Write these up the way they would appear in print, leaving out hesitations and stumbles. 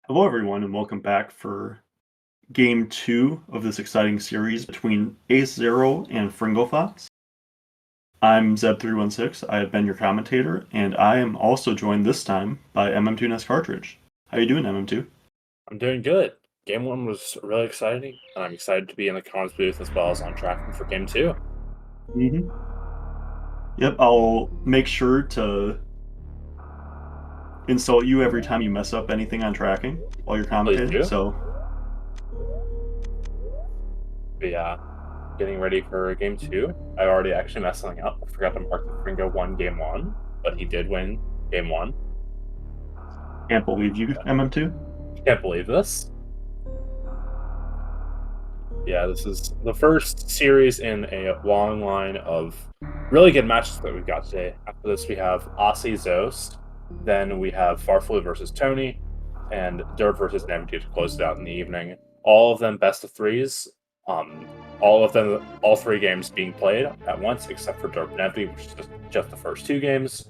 Hello, everyone, and welcome back for game two of this exciting series between AceZer0 and FringoFox. I'm Zeb316. I have been your commentator, and I am also joined this time by MM2Nest Cartridge. How you doing, MM2? I'm doing good. Game 1 was really exciting, and I'm excited to be in the comms booth as well as on tracking for Game 2. Mm-hmm. Yep, I'll make sure to insult you every time you mess up anything on tracking while you're Please commentating, do. so... But yeah, getting ready for Game 2. I already actually messed something up. I forgot to mark that Fringo won Game 1, but he did win Game 1. Can't believe you, MM2. Can't believe this. Yeah, this is the first series in a long line of really good matches that we've got today. After this, we have AceZer0, then we have Farflu versus Tony, and Derp versus Neverty to close it out in the evening. All of them best of threes. All three games being played at once, except for Derp Neverty, which is just the first two games.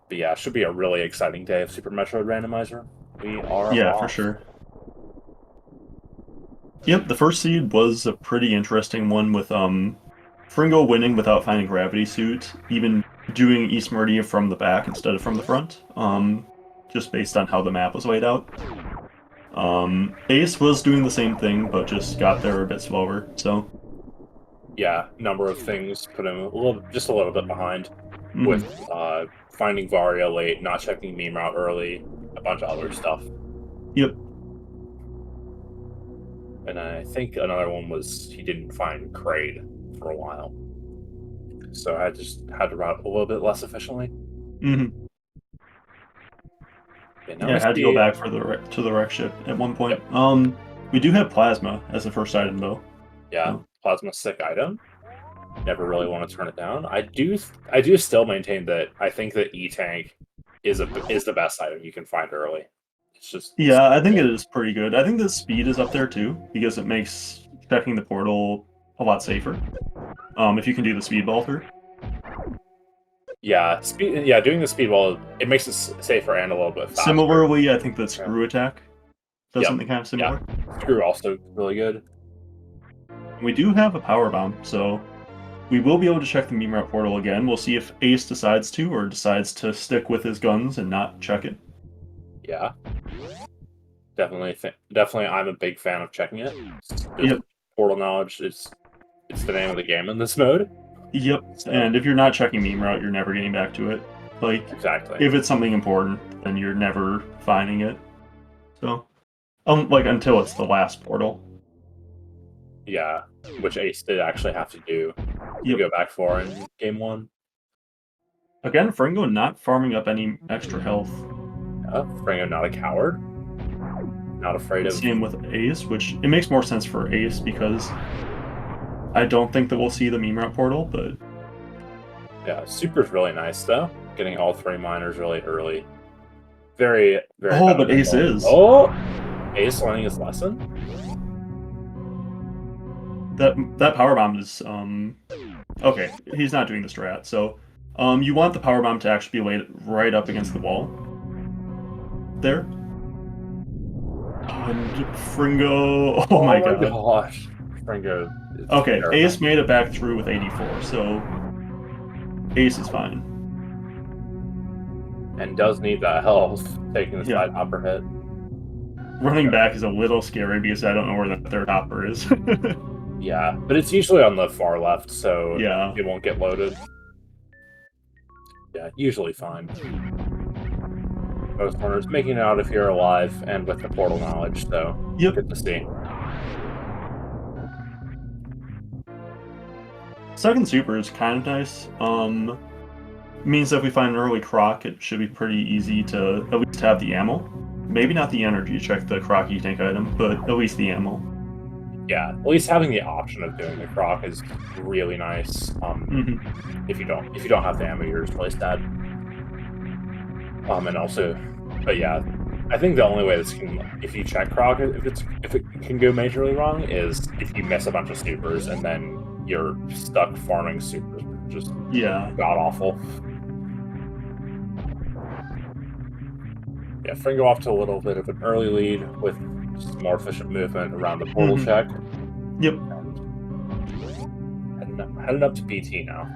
But yeah, it should be a really exciting day of Super Metroid Randomizer. We are Yeah, for off. sure. Yep, the first seed was a pretty interesting one with Fringo winning without finding Gravity Suit, even doing East Meridian from the back instead of from the front, just based on how the map was laid out. Ace was doing the same thing, but just got there a bit slower, so... Yeah, number of things put him just a little bit behind with Mm-hmm. finding Varia late, not checking meme route early, a bunch of other stuff. Yep. And I think another one was he didn't find Kraid for a while. So I just had to route a little bit less efficiently. Mm-hmm. Okay, now Yeah, I I had to go see. back for the wreck ship at one point. Yep. We do have Plasma as the first item, though. Yeah, So. Plasma sick item. Never really want to turn it down. I do still maintain that I think that E-Tank is the best item you can find early. It's just Yeah, I think it is pretty good. I think the speed is up there too, because it makes checking the portal a lot safer. If you can do the speed ball through. Yeah, doing the speed wall, it makes it safer and a little bit faster. Similarly, I think that screw attack does Yep. something kind of similar. Yeah. Screw also really good. We do have a power bomb, so we will be able to check the meme route portal again. We'll see if Ace decides to, or decides to stick with his guns and not check it. Yeah. Definitely I'm a big fan of checking it. Yep. Portal knowledge it's the name of the game in this mode. Yep. So. And if you're not checking meme route, you're never getting back to it. Like, exactly. If it's something important, then you're never finding it. So, like, until it's the last portal. Yeah, which Ace did actually have to do to go back for in Game 1. Again, Fringo not farming up any extra health. Fringo not a coward. Not afraid of... Same with Ace, which it makes more sense for Ace because I don't think that we'll see the meme route portal, but... Yeah, Super's really nice, though. Getting all three miners really early. Very, very... Oh, but Ace is. Oh! Ace learning his lesson? That power bomb is, okay, he's not doing the strat, so... you want the power bomb to actually be laid right up against the wall. There. And Fringo... Oh my god. Gosh. Fringo... Okay, terrifying. Ace made it back through with 84, so... Ace is fine. And does need that health, taking the side hopper hit. Running back is a little scary because I don't know where the third hopper is. Yeah, but it's usually on the far left, so yeah, it won't get loaded. Yeah, usually fine. Most runners making it out if you're alive and with the portal knowledge, so good to see. Second super is kind of nice. Means that if we find an early croc, it should be pretty easy to at least have the ammo. Maybe not the energy to check the croc E-Tank item, but at least the ammo. Yeah, at least having the option of doing the croc is really nice. If you don't have the ammo, you're just really sad. And also, but yeah, I think the only way this can, if you check croc, if it can go majorly wrong, is if you miss a bunch of supers and then you're stuck farming supers, just god awful. Yeah, Fringo off to a little bit of an early lead with just more efficient movement around the portal check. Yep. Heading up to BT now.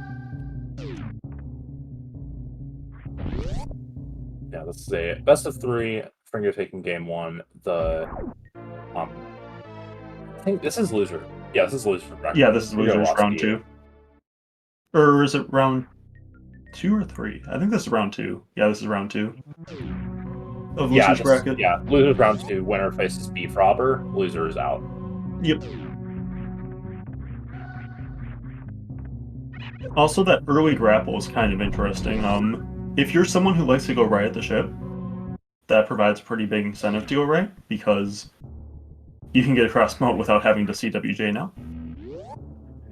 Yeah, this is a best of 3. Fringo taking game 1. I think this is loser. Yeah, this is loser. Yeah, this is Fringo losers lost round game. 2. Or is it round 2 or 3? I think this is round 2. Yeah, this is round 2 of losers bracket. Yeah, losers round 2. Winner faces Beef Robber. Loser is out. Yep. Also, that early grapple is kind of interesting. If you're someone who likes to go right at the ship, that provides a pretty big incentive to go right, because you can get across moat without having to CWJ now.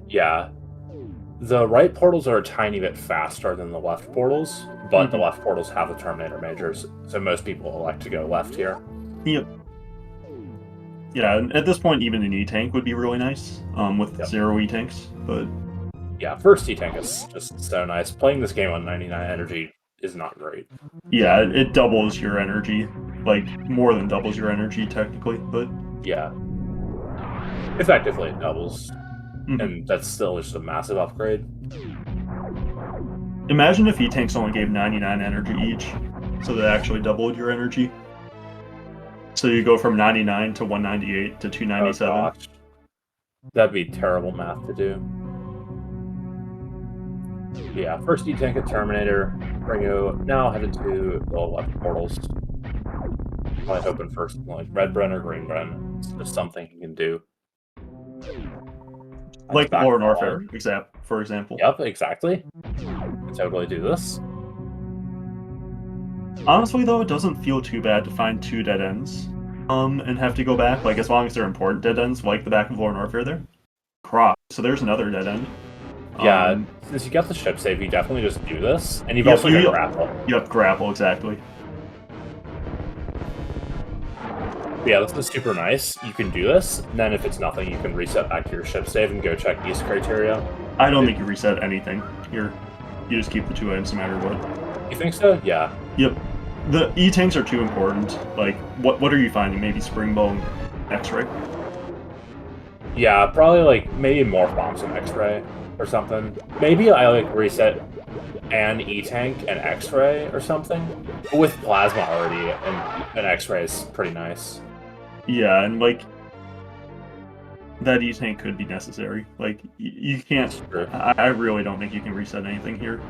Yeah. The right portals are a tiny bit faster than the left portals, but the left portals have the Terminator Majors, so most people elect to go left here. Yep. Yeah, and at this point, even an E-Tank would be really nice, with 0 E-Tanks, but... Yeah, first E-Tank is just so nice. Playing this game on 99 energy is not great. Yeah, it doubles your energy. Like, more than doubles your energy, technically, but... Yeah. Effectively, it doubles. And that's still just a massive upgrade. Imagine if E-Tanks only gave 99 energy each, so they actually doubled your energy. So you go from 99 to 198 to 297. Oh, gosh. That'd be terrible math to do. Yeah, first E-Tank at Terminator. Ringo now headed to the left portals. Probably hoping for like Red Bren or Green Bren. It's just something he can do. Like Lord Warfare, for example. Yep, exactly. Can totally do this. Honestly, though, it doesn't feel too bad to find 2 dead ends, and have to go back, like, as long as they're important dead ends, like the back of Lord Warfare there. Croc, so there's another dead end. Yeah, since you got the ship save, you definitely just do this, and you've also got grapple. Yep, grapple, exactly. Yeah, this is super nice. You can do this, and then if it's nothing, you can reset back to your ship save and go check East criteria. I don't think you reset anything here. You just keep the 2 items no matter what. You think so? Yeah. Yep. The E-Tanks are too important. Like, what are you finding? Maybe Springbow and X-Ray? Yeah, probably, like, maybe more bombs and X-Ray or something. Maybe I, like, reset an E-Tank and X-Ray or something. But with Plasma already, and an X-Ray is pretty nice. Yeah, and, like, that E-Tank could be necessary. Like, you can't... I really don't think you can reset anything here.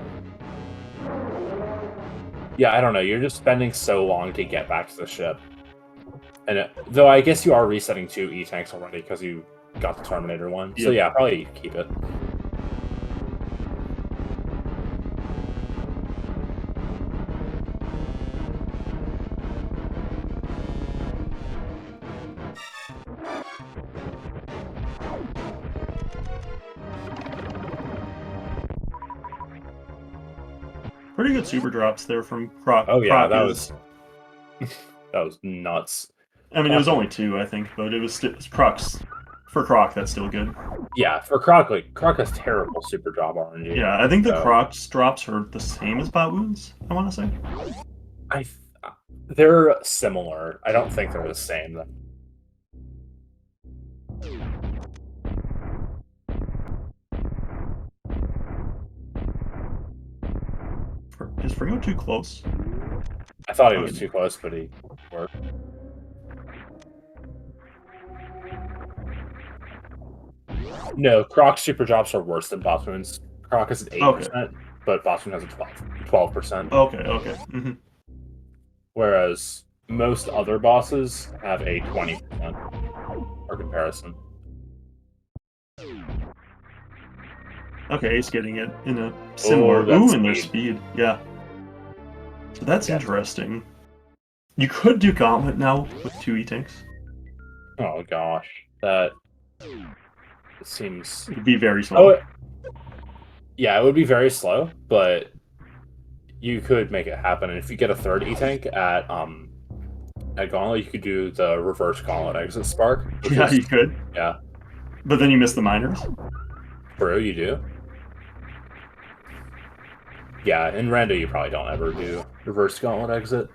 Yeah, I don't know. You're just spending so long to get back to the ship. And though I guess you are resetting 2 E-Tanks already because you got the Terminator one. Yep. So yeah, probably keep it. Pretty good super drops there from Croc. Oh yeah, that was nuts. I mean, it was only 2, I think, but it was Croc's. For Croc, that's still good. Yeah, for Croc, like, Croc has terrible super drop RNG. Yeah, I think the Croc's drops are the same as Bot Wounds, I want to say. They're similar. I don't think they're the same, though. Is Fringo too close? I thought he was too close, but he worked. No, Croc's super drops are worse than Bot Wounds. Croc is at 8%, but Bot Wound has a 12%. Okay. Whereas most other bosses have a 20% for comparison. Okay, Ace getting it in a similar... Ooh, in their speed. Yeah. So that's interesting. You could do Gauntlet now with 2 E-Tanks. Oh gosh. That seems... It'd be very slow. Yeah, it would be very slow, but you could make it happen. And if you get a 3rd E-Tank at Gauntlet, you could do the reverse Gauntlet exit spark. Yeah, you could. Yeah. But then you miss the miners. Bro, you do. Yeah, in Rando you probably don't ever do reverse Gauntlet exit.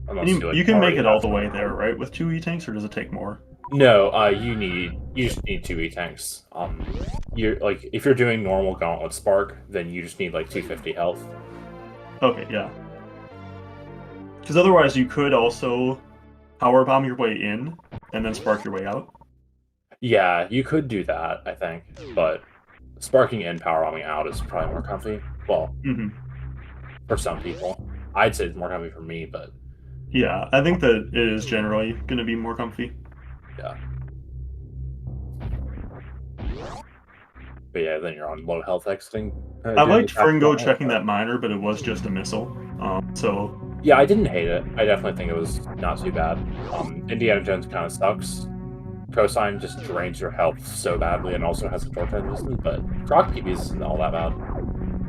unless you like You can make already it all have the some. way there, right? With 2 E-tanks, or does it take more? No, you just need 2 E tanks. You're like if you're doing normal Gauntlet Spark, then you just need like 250 health. Okay, yeah. Because otherwise you could also power bomb your way in and then spark your way out. Yeah, you could do that, I think, but sparking in, power bombing out is probably more comfy. Well, Hmm. for some people, I'd say it's more comfy for me, but Yeah, I think that it is generally going to be more comfy. yeah. But yeah, then you're on low health exiting, I doing the liked tactical Fringo gauntlet. checking that miner, but it was just a missile. So Yeah, I didn't hate it. I definitely think it was not too bad. Indiana Jones kind of sucks. Cosine just drains your health so badly and also has a torch resistance, but Croc TVs isn't all that bad.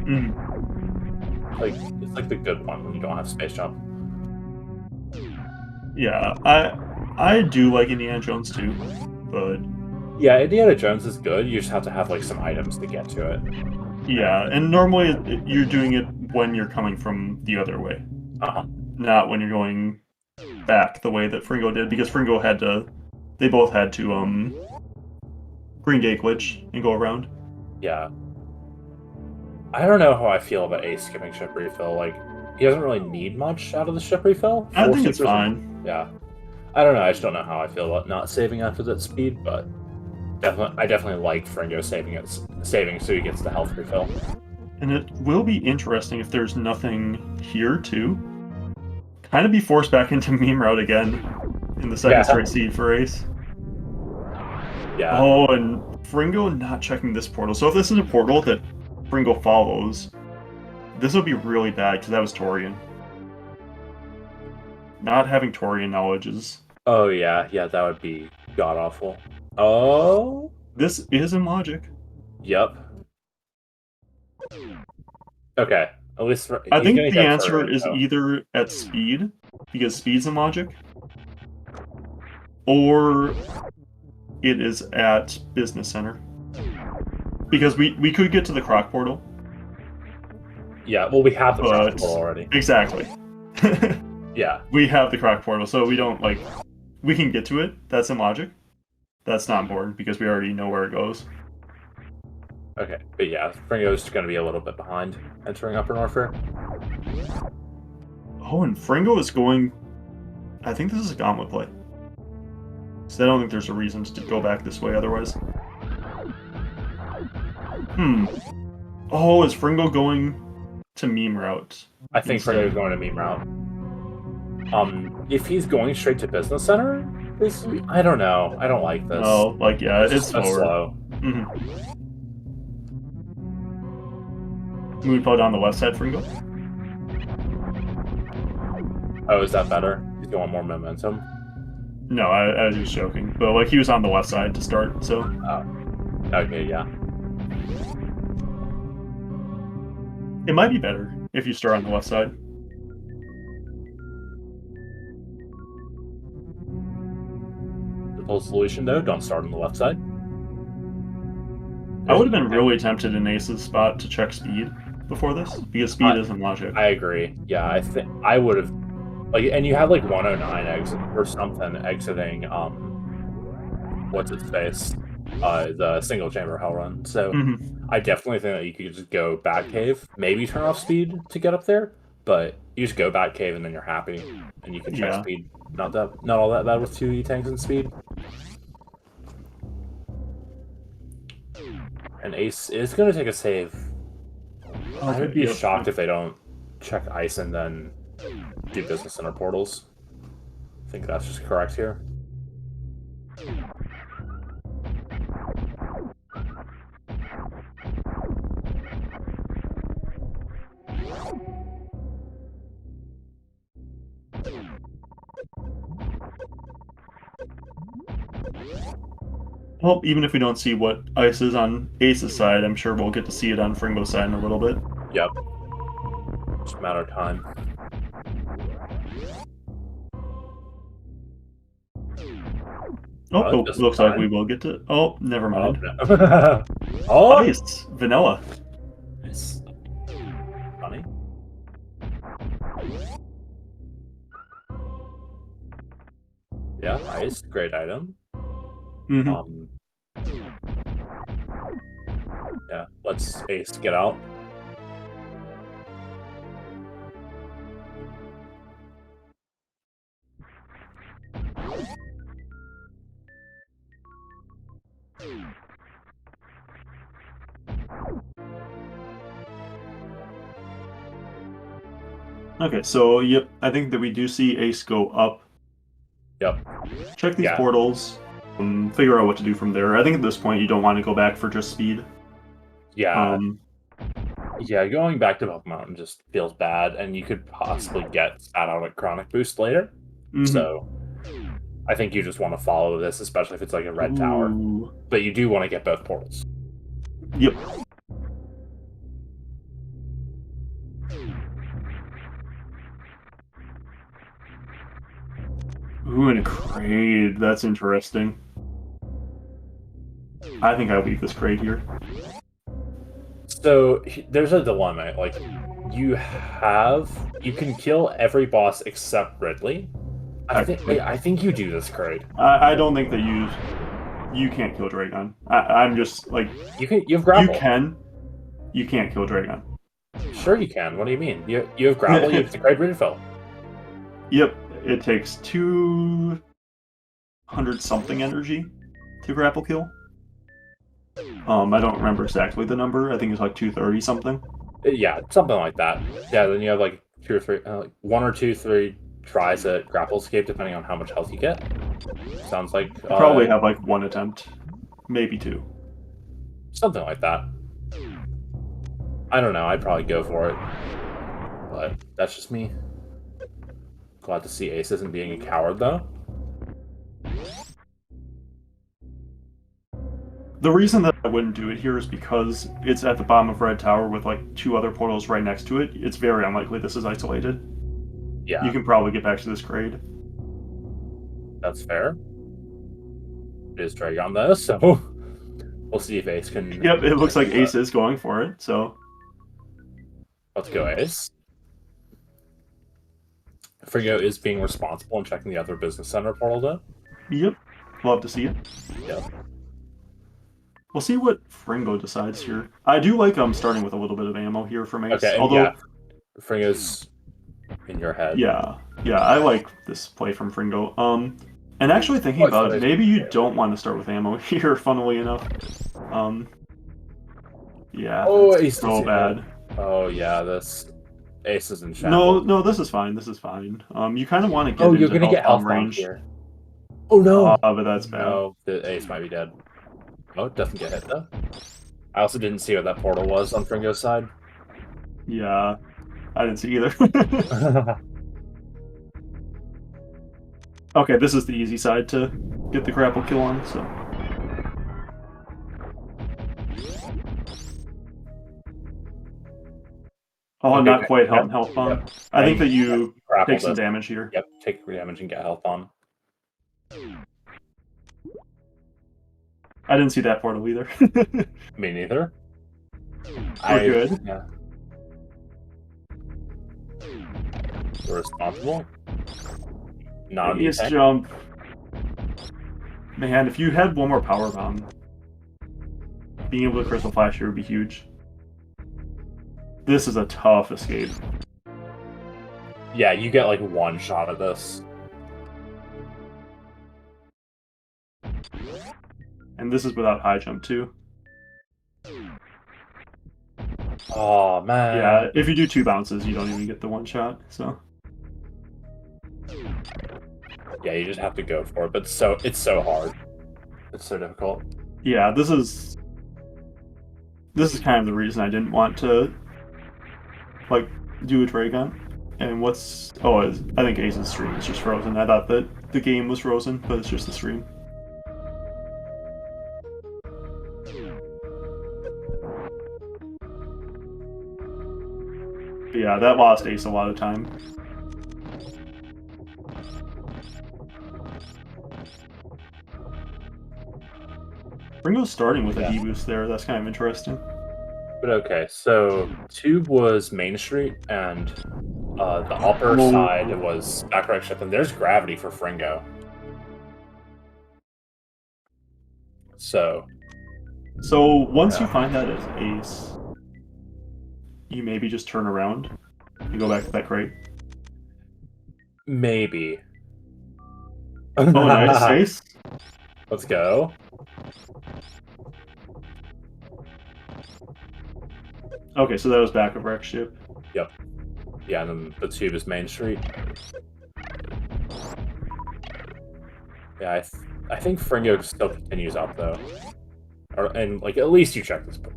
mm, Like it's like the good one when you don't have space jump. yeah, I do like Indiana Jones too, but Yeah, Indiana Jones is good. You just have to have like some items to get to it. yeah, and normally you're doing it when you're coming from the other way, Uh-huh. not when you're going back the way that Fringo did, because Fringo had to. They both had to Green Gate glitch and go around. Yeah. I don't know how I feel about Ace skipping ship refill. Like he doesn't really need much out of the ship refill. I Four think it's supers. fine. Yeah. I don't know. I just don't know how I feel about not saving after that speed, but I definitely like Fringo saving so he gets the health refill. And it will be interesting if there's nothing here too. Kind of be forced back into meme route again in the second Yeah. straight seed for Ace. Yeah. Oh, and Fringo not checking this portal. So if this is a portal that Fringo follows, this will be really bad because that was Torian. Not having Torian knowledge is. Oh yeah, yeah, that would be god awful. Oh, This is in logic. yep. Okay, at least I he's think gonna the get answer Turian, is though. either at speed, because speed's in logic, or it is at Business Center. Because we could get to the Croc portal, Yeah, well, we have the Croc but portal already. exactly. Yeah. We have the Croc portal, so we don't like we can get to it. That's in logic. That's not important because we already know where it goes. Okay, but yeah, Fringo's gonna be a little bit behind entering Upper Norfair. Oh, and Fringo is going. I think this is a gauntlet play. So I don't think there's a reason to go back this way otherwise. Oh, is Fringo going to meme route? I think instead? Fringo's going to meme route. If he's going straight to Business Center, I don't know. I don't like this. Oh, like yeah, it's just so slower. slow. Moonfall down the left side, Fringo. Oh, is that better? He's going more momentum. No, I was just joking. But like he was on the left side to start, so. Okay, yeah. It might be better if you start on the left side. Simple solution though, don't start on the left side. I would have been really tempted in Ace's spot to check speed before this, because speed isn't logic. I agree. Yeah, I think I would have like, and you had like 109 exit or something exiting what's its face? The single chamber hell run. So I definitely think that you could just go back cave, maybe turn off speed to get up there, but you just go back cave and then you're happy and you can check speed. Not all that bad with 2 E-tanks and speed. And Ace is going to take a save. Okay, I would be shocked if they don't check ice and then do Business Center portals. I think that's just correct here. Well, even if we don't see what ice is on Ace's side, I'm sure we'll get to see it on Fringo's side in a little bit. Yep. Just a matter of time. Oh, looks like we will get to. Oh, never mind. Oh, no. Oh! Ice! Vanilla. It's funny. Yeah, ice, great item. Hmm. Um, yeah, let's Ace get out. Okay, so yep, I think that we do see Ace go up. Yep. Check these Yeah. portals, figure out what to do from there. I think at this point you don't want to go back for just speed. Yeah. Um, Yeah, going back to Milk Mountain just feels bad, and you could possibly get sat out a chronic boost later. mhm. So I think you just want to follow this, especially if it's like a red tower. Ooh. But you do want to get both portals. Yep. Ooh, and a crate. That's interesting. I think I leave this crate here. So there's a dilemma. Like you can kill every boss except Ridley. Actually, I think you do this, Kraid. I don't think that you can't kill Dragon. I'm just like You have grapple. You can't kill Dragon. Sure you can. What do you mean? You have grapple. You have the Kraid refill. Yep, it takes 200 something energy to grapple kill. I don't remember exactly the number. I think it's like 230 something. Yeah, something like that. Yeah, then you have like 2 or 3, like 1 or 2, 3 tries at grapple escape, depending on how much health you get. Sounds like I probably have like one attempt, maybe two. something like that. I don't know. I'd probably go for it, but that's just me. Glad to see Ace isn't being a coward, though. The reason that I wouldn't do it here is because it's at the bottom of Red Tower with like 2 other portals right next to it. It's very unlikely this is isolated. Yeah, You can probably get back to this grade. that's fair. It is Dragon, though, so we'll see if Ace can... Yep, it looks like Ace is going for it, so... Let's go, Ace. Fringo is being responsible and checking the other business center portal, though. Yep, love to see it. Yep. We'll see what Fringo decides here. I do like starting with a little bit of ammo here from Ace. Okay, although, yeah, Fringo's in your head. Yeah, I like this play from Fringo. And actually thinking about it, maybe you don't want to start with ammo here, funnily enough. Yeah, Oh, it's so bad. Oh, yeah, this Ace is in shambles. No, this is fine. This is fine. You kind of want to get You're into gonna get health health bomb range. here. Oh no! But that's bad. No, the Ace might be dead. Oh, it doesn't get hit though. I also didn't see what that portal was on Fringo's side. Yeah, I didn't see either. Okay, this is the easy side to get the grapple kill on, so... Oh, Okay, not quite health bomb. Yep. I think that you take some this. damage here. Yep, take damage and get health on. I didn't see that portal either. Me neither. We're good. Yeah. We're responsible. Not Yes, jump. Man, if you had one more power bomb, being able to crystal flash here would be huge. This is a tough escape. Yeah, you get like one shot at this. And this is without high jump too. Oh man. Yeah, if you do 2 bounces, you don't even get the 1 shot, so. Yeah, you just have to go for it, but it's so hard. It's so difficult. Yeah, this is kind of the reason I didn't want to like do a tray gun. And I think Ace's stream is just frozen. I thought that the game was frozen, but it's just the stream. But yeah, that lost Ace a lot of time. Ringo's starting with a D-boost there. That's kind of interesting. But okay, so Tube was Main Street, and the upper side was back right shift, and there's gravity for Fringo. So once you find that as ace, you maybe just turn around and go back to that crate. maybe. Oh, nice ace. Let's go. Okay, so that was back of wreck ship. Yep. Yeah, and then the tube is Main Street. Yeah, I think Fringo still continues up though, and like at least you check this book.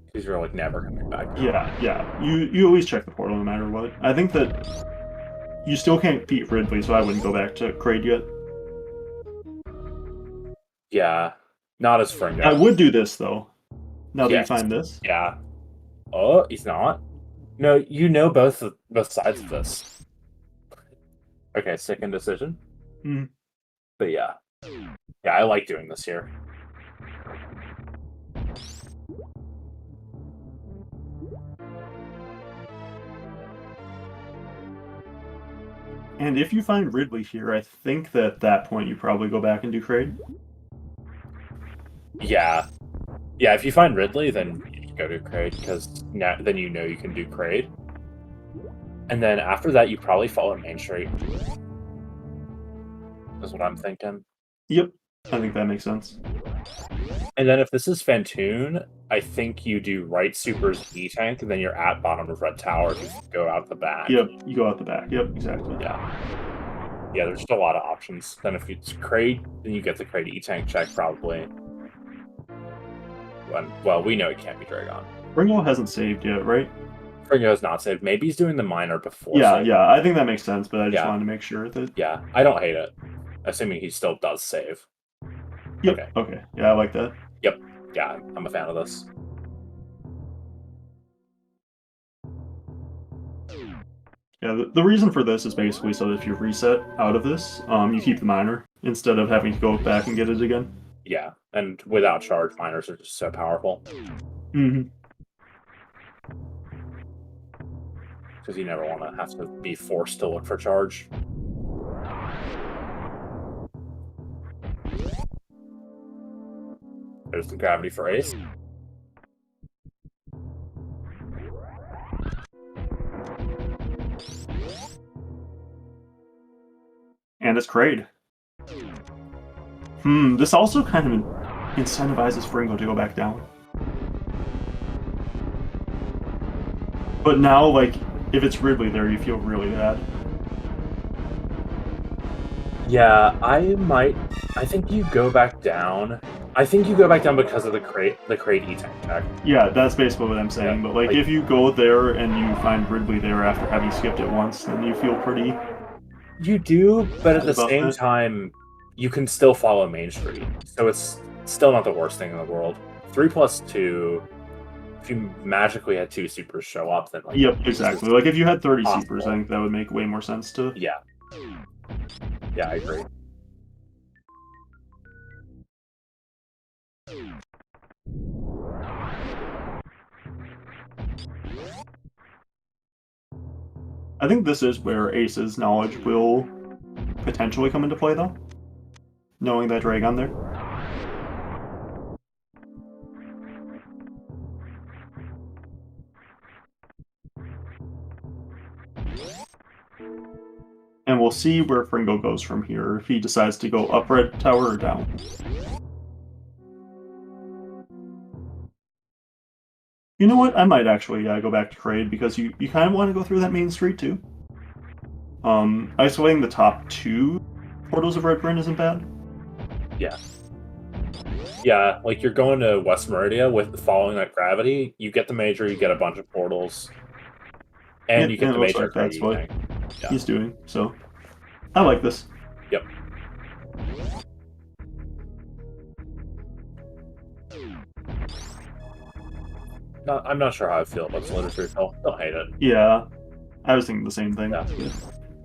Because you're like never coming back. Yeah. You always check the portal no matter what. I think that you still can't beat Ridley, so I wouldn't go back to Kraid yet. Yeah, not as Fringo. I would do this though. Now that you find this. Yeah. Oh, he's not. No, you know both sides of this. Okay, second decision. Mm. But yeah, I like doing this here. And if you find Ridley here, I think that at that point you probably go back and do Kraid. Yeah. Yeah, if you find Ridley, then you go to Kraid, because then you know you can do Kraid. And then after that, you probably follow Main Street. That's what I'm thinking. Yep, I think that makes sense. And then if this is Fantoon, I think you do right Super's E-Tank, and then you're at bottom of Red Tower to go out the back. Yep, you go out the back. Yep, exactly. Yeah. Yeah, there's just a lot of options. Then if it's Kraid, then you get the Kraid E-Tank check, probably. Well, we know it can't be Dragon. Ringo hasn't saved yet, right? Fringo has not saved. Maybe he's doing the minor before. Yeah, I think that makes sense, but I just wanted to make sure that... Yeah, I don't hate it. Assuming he still does save. Yep, okay. Yeah, I like that. Yep, yeah, I'm a fan of this. Yeah, the reason for this is basically so that if you reset out of this, you keep the minor, instead of having to go back and get it again. Yeah, and without charge, minors are just so powerful. Mm-hmm. Because you never want to have to be forced to look for charge. There's the gravity for Ace. And it's Kraid. This also kind of incentivizes Fringo to go back down. But now, like, if it's Ridley there, you feel really bad. Yeah, I think you go back down. I think you go back down because of the Kraid E-Tank check. Yeah, that's basically what I'm saying. Yeah, but like, if you go there and you find Ridley there after having skipped it once, then you feel pretty... You do, but at the same time, you can still follow Main Street. So it's still not the worst thing in the world. 3+2... If you magically had 2 supers show up, then like... Yep, exactly. Like, if you had 30 supers, I think that would make way more sense to... Yeah. Yeah, I agree. I think this is where Ace's knowledge will potentially come into play, though. Knowing that Dragon there. And we'll see where Fringo goes from here, if he decides to go up Red Tower or down. You know what? I might actually go back to Kraid, because you kind of want to go through that Main Street, too. Isolating the top 2 portals of Red Bryn isn't bad. Yeah. Yeah, like you're going to West Meridia with following that gravity, you get the major, you get a bunch of portals, and you get the major. Like that's what he's doing, so I like this. Yep. I'm not sure how I feel about this literature. Don't hate it. Yeah, I was thinking the same thing. Yeah.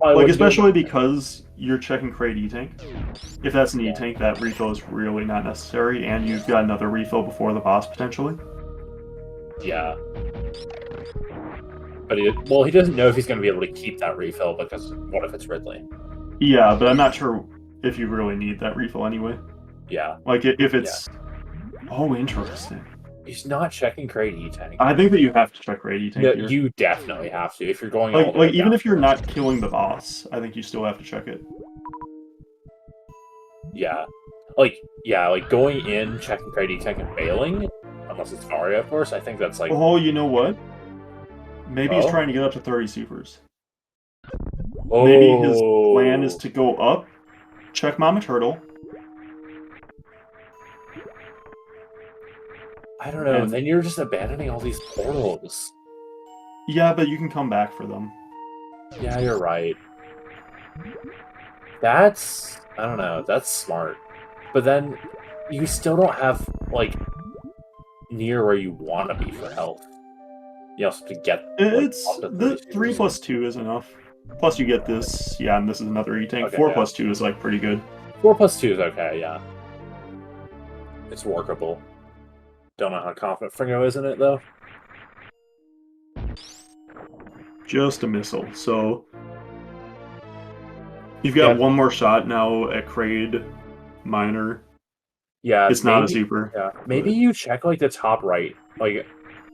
Like, especially because you're checking Kraid E-Tank. If that's an E-Tank, that refill is really not necessary, and you've got another refill before the boss, potentially. Yeah. But he doesn't know if he's going to be able to keep that refill, because what if it's Ridley? Yeah, but I'm not sure if you really need that refill anyway. Yeah. Like, if it's... Oh, interesting. He's not checking Crate E-Tank. I think that you have to check Raid E-Tank No, here. you definitely have to if you're going all Like, the way even down if you're there. not killing the boss, I think you still have to check it. Yeah. Like going in, checking Crate E-Tank and failing, unless it's Varia, of course, I think that's like... Oh, you know what? Maybe he's Oh? trying to get up to 30 supers. Oh. Maybe his plan is to go up, check Mama Turtle. I don't know, And... then you're just abandoning all these portals. Yeah, but you can come back for them. Yeah, you're right. That's... I don't know, that's smart. But then, you still don't have, like, near where you want to be for health. You also have to get, like, It's... up to The 30 3 plus 2 is enough. Plus you get this... Yeah, and this is another E-Tank. Okay, 4 yeah. plus 2 is, like, pretty good. 4 plus 2 is okay, yeah. It's workable. Don't know how confident Fringo is in it, though. Just a missile, so... You've got one more shot now at Kraid Minor. Yeah, It's not a super. Yeah, maybe you check, like, the top right. Like,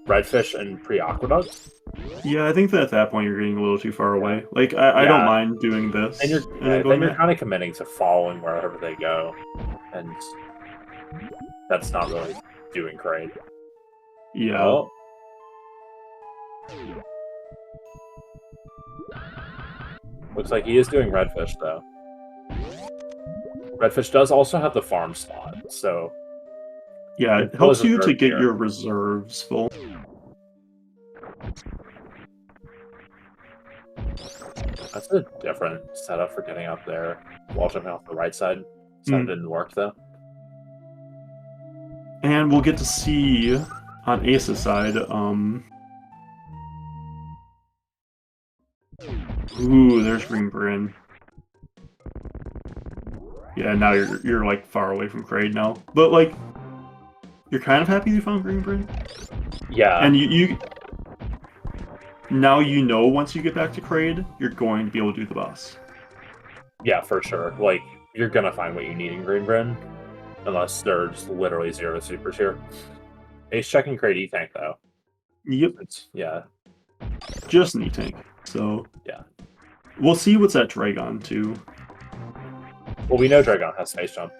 Redfish and Pre-Aqueduct. Yeah, I think that at that point you're getting a little too far away. Like, I don't mind doing this. And then you're kind of committing to following wherever they go. And that's not really doing great. Yeah. Oh. Looks like he is doing Redfish, though. Redfish does also have the farm slot, so... Yeah, it helps you to get your reserves full. That's a different setup for getting up there while jumping off the right side. So it didn't work, though. And we'll get to see on Ace's side, Ooh, there's Green Bryn. Yeah, now you're like far away from Kraid now. But like you're kind of happy you found Green Bryn? Yeah. And you now you know once you get back to Kraid, you're going to be able to do the boss. Yeah, for sure. Like, you're gonna find what you need in Green Bryn. Unless there's literally 0 supers here. Ace checking Kraid E-Tank, though. Yep. Yeah. Just an E-Tank. So yeah. We'll see what's at Dragon too. Well, we know Dragon has Space Jump.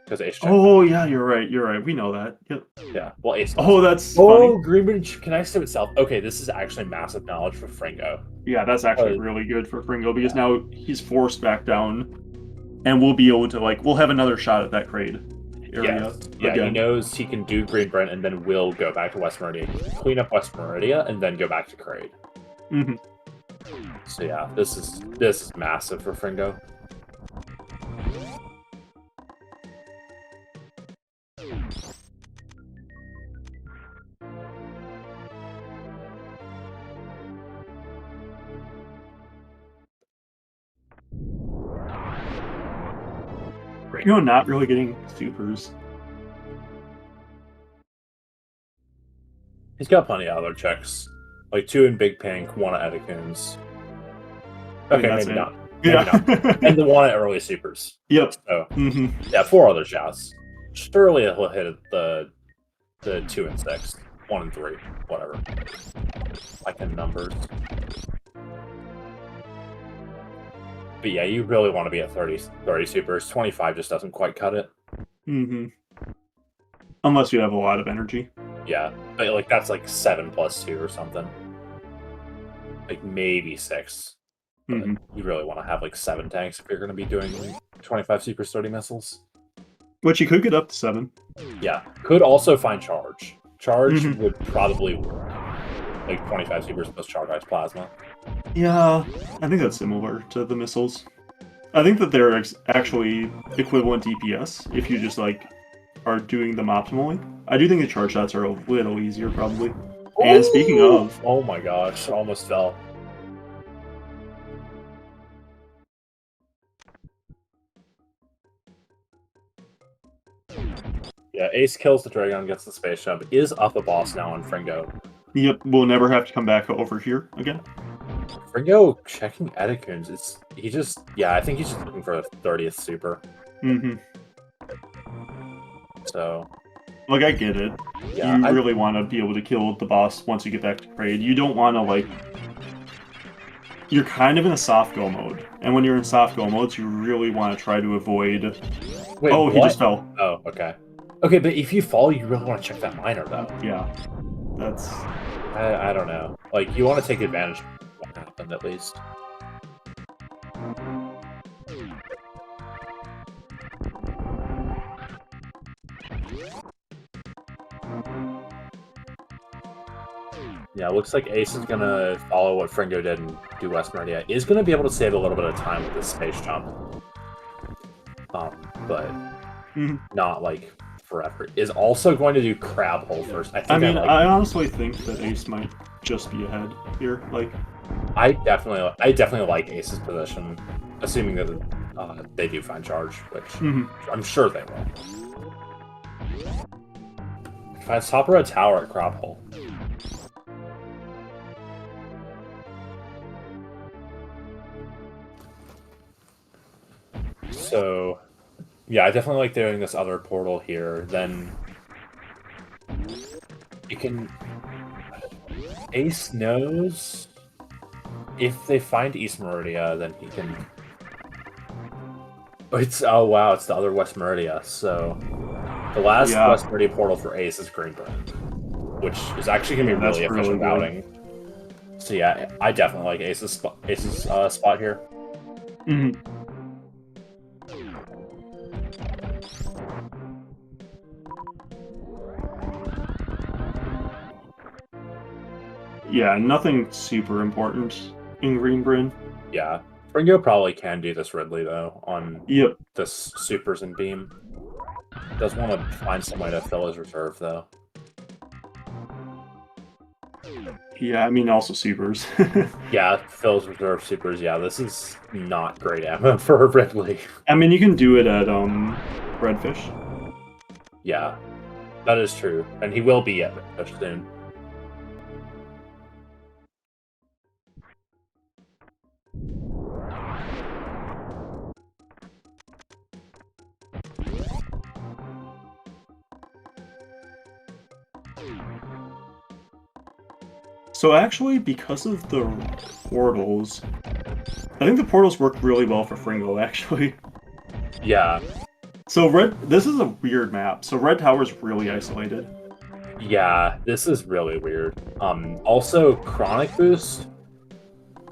Because Ace checked. Oh yeah, you're right. We know that. Yep. Yeah. Well, Ace does. Oh, that's funny. Green Bryn connects to itself. Okay, this is actually massive knowledge for Fringo. Yeah, that's actually really good for Fringo because now he's forced back down. And we'll be able to, like, we'll have another shot at that Kraid area. Yeah, he knows he can do Green Bryn and then will go back to West Meridia. Clean up West Meridia and then go back to Kraid. Mm-hmm. So yeah, this is massive for Fringo. Fringo not really getting supers. He's got plenty of other checks. Like 2 in Big Pink, 1 at Edacoons. Okay, maybe not. Maybe not. And the 1 at Early Supers. Yep. So, yeah, 4 other shots. Surely he'll hit the 2 and 6. 1 and 3. Whatever. I can numbers. But yeah, you really want to be at 30 supers. 25 just doesn't quite cut it. Unless you have a lot of energy. Yeah, but like that's like 7 plus 2 or something. Like maybe 6. You really want to have like 7 tanks if you're going to be doing 25 super sturdy missiles. Which you could get up to 7. Yeah, could also find charge. Charge would probably work. Like 25 supers plus charge ice plasma. Yeah, I think that's similar to the missiles. I think that they're actually equivalent DPS if you just like are doing them optimally. I do think the charge shots are a little easier probably. Ooh! And speaking of... Oh my gosh, almost fell. Yeah, Ace kills the Dragon, gets the space jump, is up a boss now on Fringo. Yep, we'll never have to come back over here again. Fringo checking Edacoons. I think he's just looking for a 30th super. So, Like, I get it. yeah, You really want to be able to kill the boss once you get back to trade. You don't want to, like... You're kind of in a soft go mode. And when you're in soft go modes, you really want to try to avoid... Wait, Oh, what? he just fell. Oh, okay. Okay, but if you fall, you really want to check that miner, though. Yeah. That's... I don't know. Like, you want to take advantage of what happened, at least. Yeah, looks like Ace is gonna follow what Fringo did and do West Meridia. Is gonna be able to save a little bit of time with this space jump. But not, like, forever. Is also going to do Crab Hole first. I honestly think that Ace might just be ahead here. Like, I definitely like Ace's position, assuming that they do find charge, which I'm sure they will. Finds top row tower at Crab Hole. So, yeah, I definitely like doing this other portal here. Then you can... Ace knows if they find East Meridia, then he can... Oh wow, it's the other West Meridia. So the last West Meridia portal for Ace is Greenbrand, which is actually gonna be really efficient routing. So yeah, I definitely like Ace's spot here. Yeah, nothing super important in Greenbrand. Yeah, Fringo probably can do this Ridley, though, on this Supers and Beam. Does want to find some way to fill his reserve, though. Yeah, I mean, also Supers. Yeah, fill his reserve Supers. Yeah, this is not great ammo for Ridley. I mean, you can do it at Redfish. Yeah, that is true. And he will be at Redfish soon. So actually, because of the portals, I think the portals work really well for Fringo, actually. Yeah. So this is a weird map. So Red Tower's really isolated. Yeah, this is really weird. Also, Chronic Boost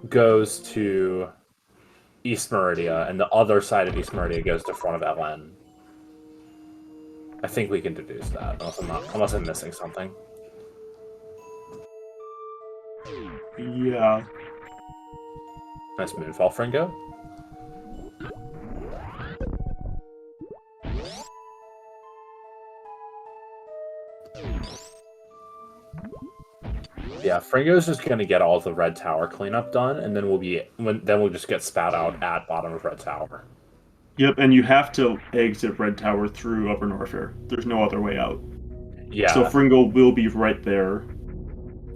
goes to East Meridia, and the other side of East Meridia goes to front of LN. I think we can deduce that, unless I'm missing something. Yeah. Nice Moonfall, Fringo. Yeah, Fringo's just gonna get all the Red Tower cleanup done, and then we'll just get spat out at bottom of Red Tower. Yep, and you have to exit Red Tower through Upper Norfair. There's no other way out. Yeah. So Fringo will be right there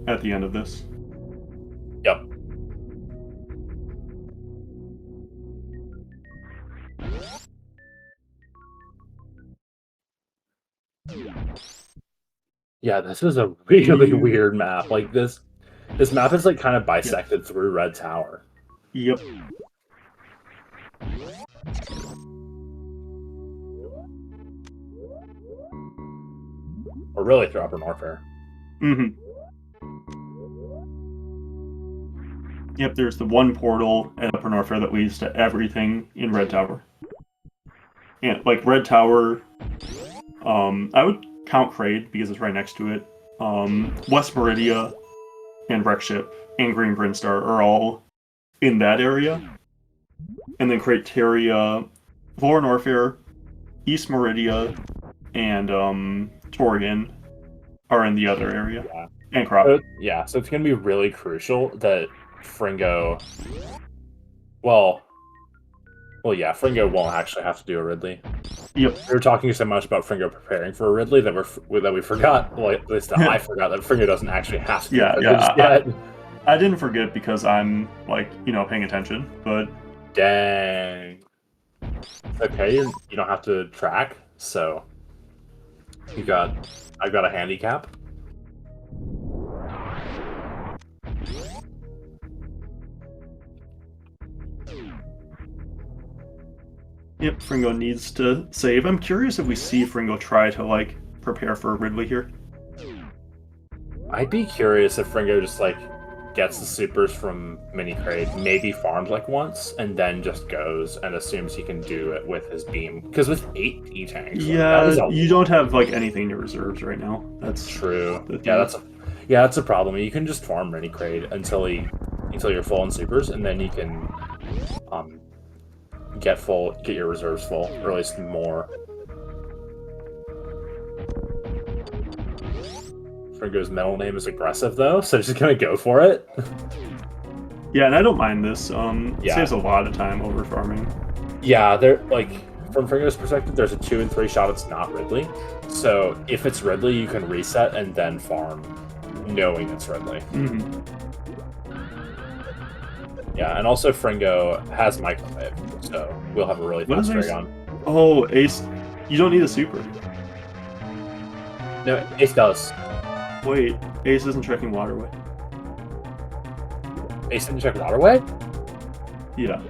at the end of this. Yep. Yeah, this is a really weird map. Like this map is like kind of bisected through Red Tower. Yep. Or really through Upper Norfair. Yep, there's the one portal at Upper Norfair that leads to everything in Red Tower. And like Red Tower, I would count Kraid because it's right next to it. West Meridia and Wreckship and Green Brinstar are all in that area. And then Crateria, Lower Norfair, East Meridia, and Torrigan are in the other area. Yeah. And Crop. Yeah, so it's going to be really crucial that Fringo... Well, yeah, Fringo won't actually have to do a Ridley. Yep. We were talking so much about Fringo preparing for a Ridley that we forgot, well, at least I forgot, that Fringo doesn't actually have to do a Ridley yet. I didn't forget because I'm, like, paying attention, but... Dang. Okay, you don't have to track, so... I've got a handicap. Yep, Fringo needs to save. I'm curious if we see Fringo try to, like, prepare for Ridley here. I'd be curious if Fringo just, like, gets the supers from Mini Crate, maybe farmed, like, once, and then just goes and assumes he can do it with his beam. Because with 8 E-tanks, Yeah, like, you don't have, like, anything in your reserves right now. That's true. Yeah, that's a problem. You can just farm Mini Crate until you're full on supers, and then you can get your reserves full, or at least more. Fringo's middle name is aggressive though, so just gonna go for it. Yeah, and I don't mind this. Yeah. Saves a lot of time over farming. Yeah, they're like, from Fringo's perspective, there's a 2 and 3 shot it's not Ridley. So if it's Ridley, you can reset and then farm, knowing it's Ridley. Mm-hmm. Yeah, and also Fringo has Microwave, so we'll have a really fast Dragon. Oh, Ace, you don't need a super. No, Ace does. Wait, Ace isn't checking Waterway. Ace didn't check Waterway? Yeah.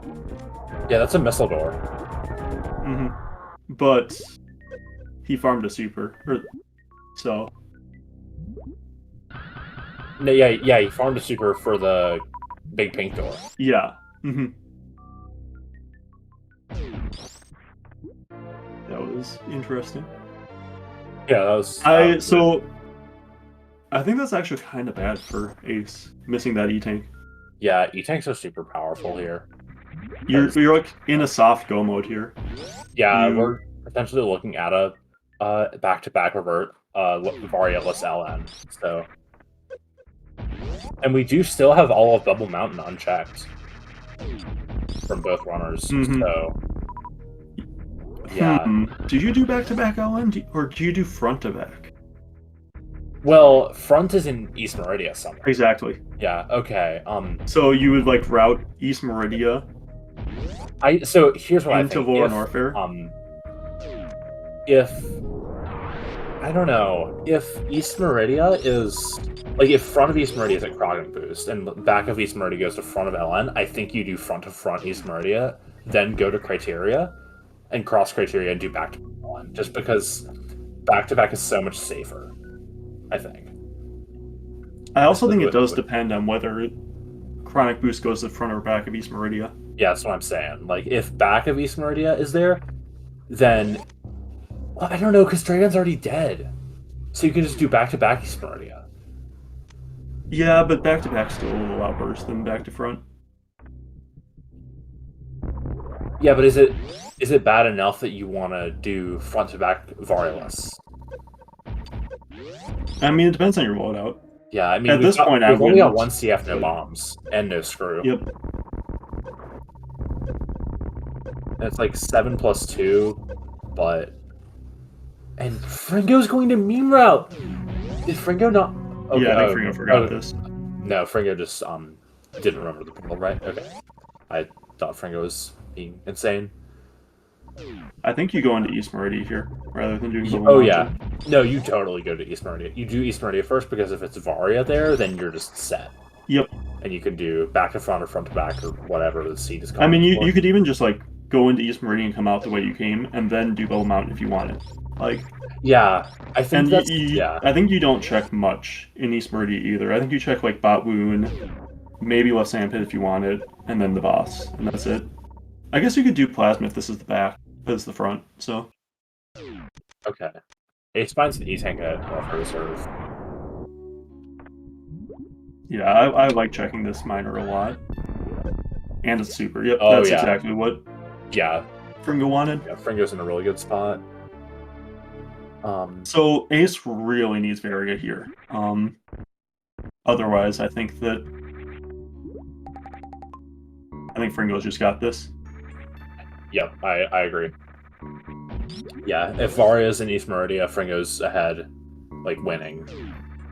Yeah, that's a missile door. Mm-hmm. But he farmed a super, so. No, yeah, he farmed a super for the big pink door. Yeah. Mm-hmm. That was interesting. Yeah, that was. I think that's actually kind of bad for Ace missing that E-tank. Yeah, E-tanks are super powerful here. You're like in a soft go mode here. Yeah, we're potentially looking at a back-to-back revert Varia-less LN. So, and we do still have all of Double Mountain unchecked from both runners. Mm-hmm. So, yeah. Did you do back-to-back LN or do you do front-to-back? Well, front is in East Meridia somewhere. Exactly. Yeah. Okay. So you would like route East Meridia. So here's what into I think. Lower Norfair. If I don't know if East Meridia is like if front of East Meridia is at Krogan Boost and back of East Meridia goes to front of LN, I think you do front to front East Meridia, then go to Criteria, and cross Criteria and do back to LN, just because back to back is so much safer. I think. I also think it does depend on whether Chronic Boost goes to the front or back of East Meridia. Yeah, that's what I'm saying. Like, if back of East Meridia is there, then... Well, I don't know, because Dragon's already dead. So you can just do back-to-back East Meridia. Yeah, but back-to-back's still a lot worse than back-to-front. Yeah, but is it bad enough that you want to do front-to-back Variolus? I mean, it depends on your loadout. Yeah, I mean, at this point, we've only got 1 CF, no bombs, and no screw. Yep. And it's like 7+2, but... And Fringo's going to meme route! Did Fringo not... Okay, yeah, I think Fringo forgot this. No, Fringo just didn't remember the portal, right? Okay. I thought Fringo was being insane. I think you go into East Meridia here, rather than doing Double Mountain. Yeah. No, you totally go to East Meridia. You do East Meridia first, because if it's Varia there, then you're just set. Yep. And you can do back to front or front to back, or whatever the seed is called. I mean, you could even just, like, go into East Meridia and come out the way you came, and then do Double Mountain if you wanted. Like... Yeah, I think that's... I think you don't check much in East Meridia either. I think you check, like, Bot Wound, maybe West Sandpit if you wanted, and then the boss, and that's it. I guess you could do Plasma if this is the back, but it's the front, so... Okay. Ace finds an E-tank at North Reserve. Yeah, I like checking this miner a lot. And it's super. Yep, oh, that's yeah. exactly what Fringo wanted. Yeah, Fringo's in a really good spot. So Ace really needs Varia here. Otherwise, I think Fringo's just got this. Yep, I agree. Yeah, if Varia's in East Meridia, Fringo's ahead, like, winning.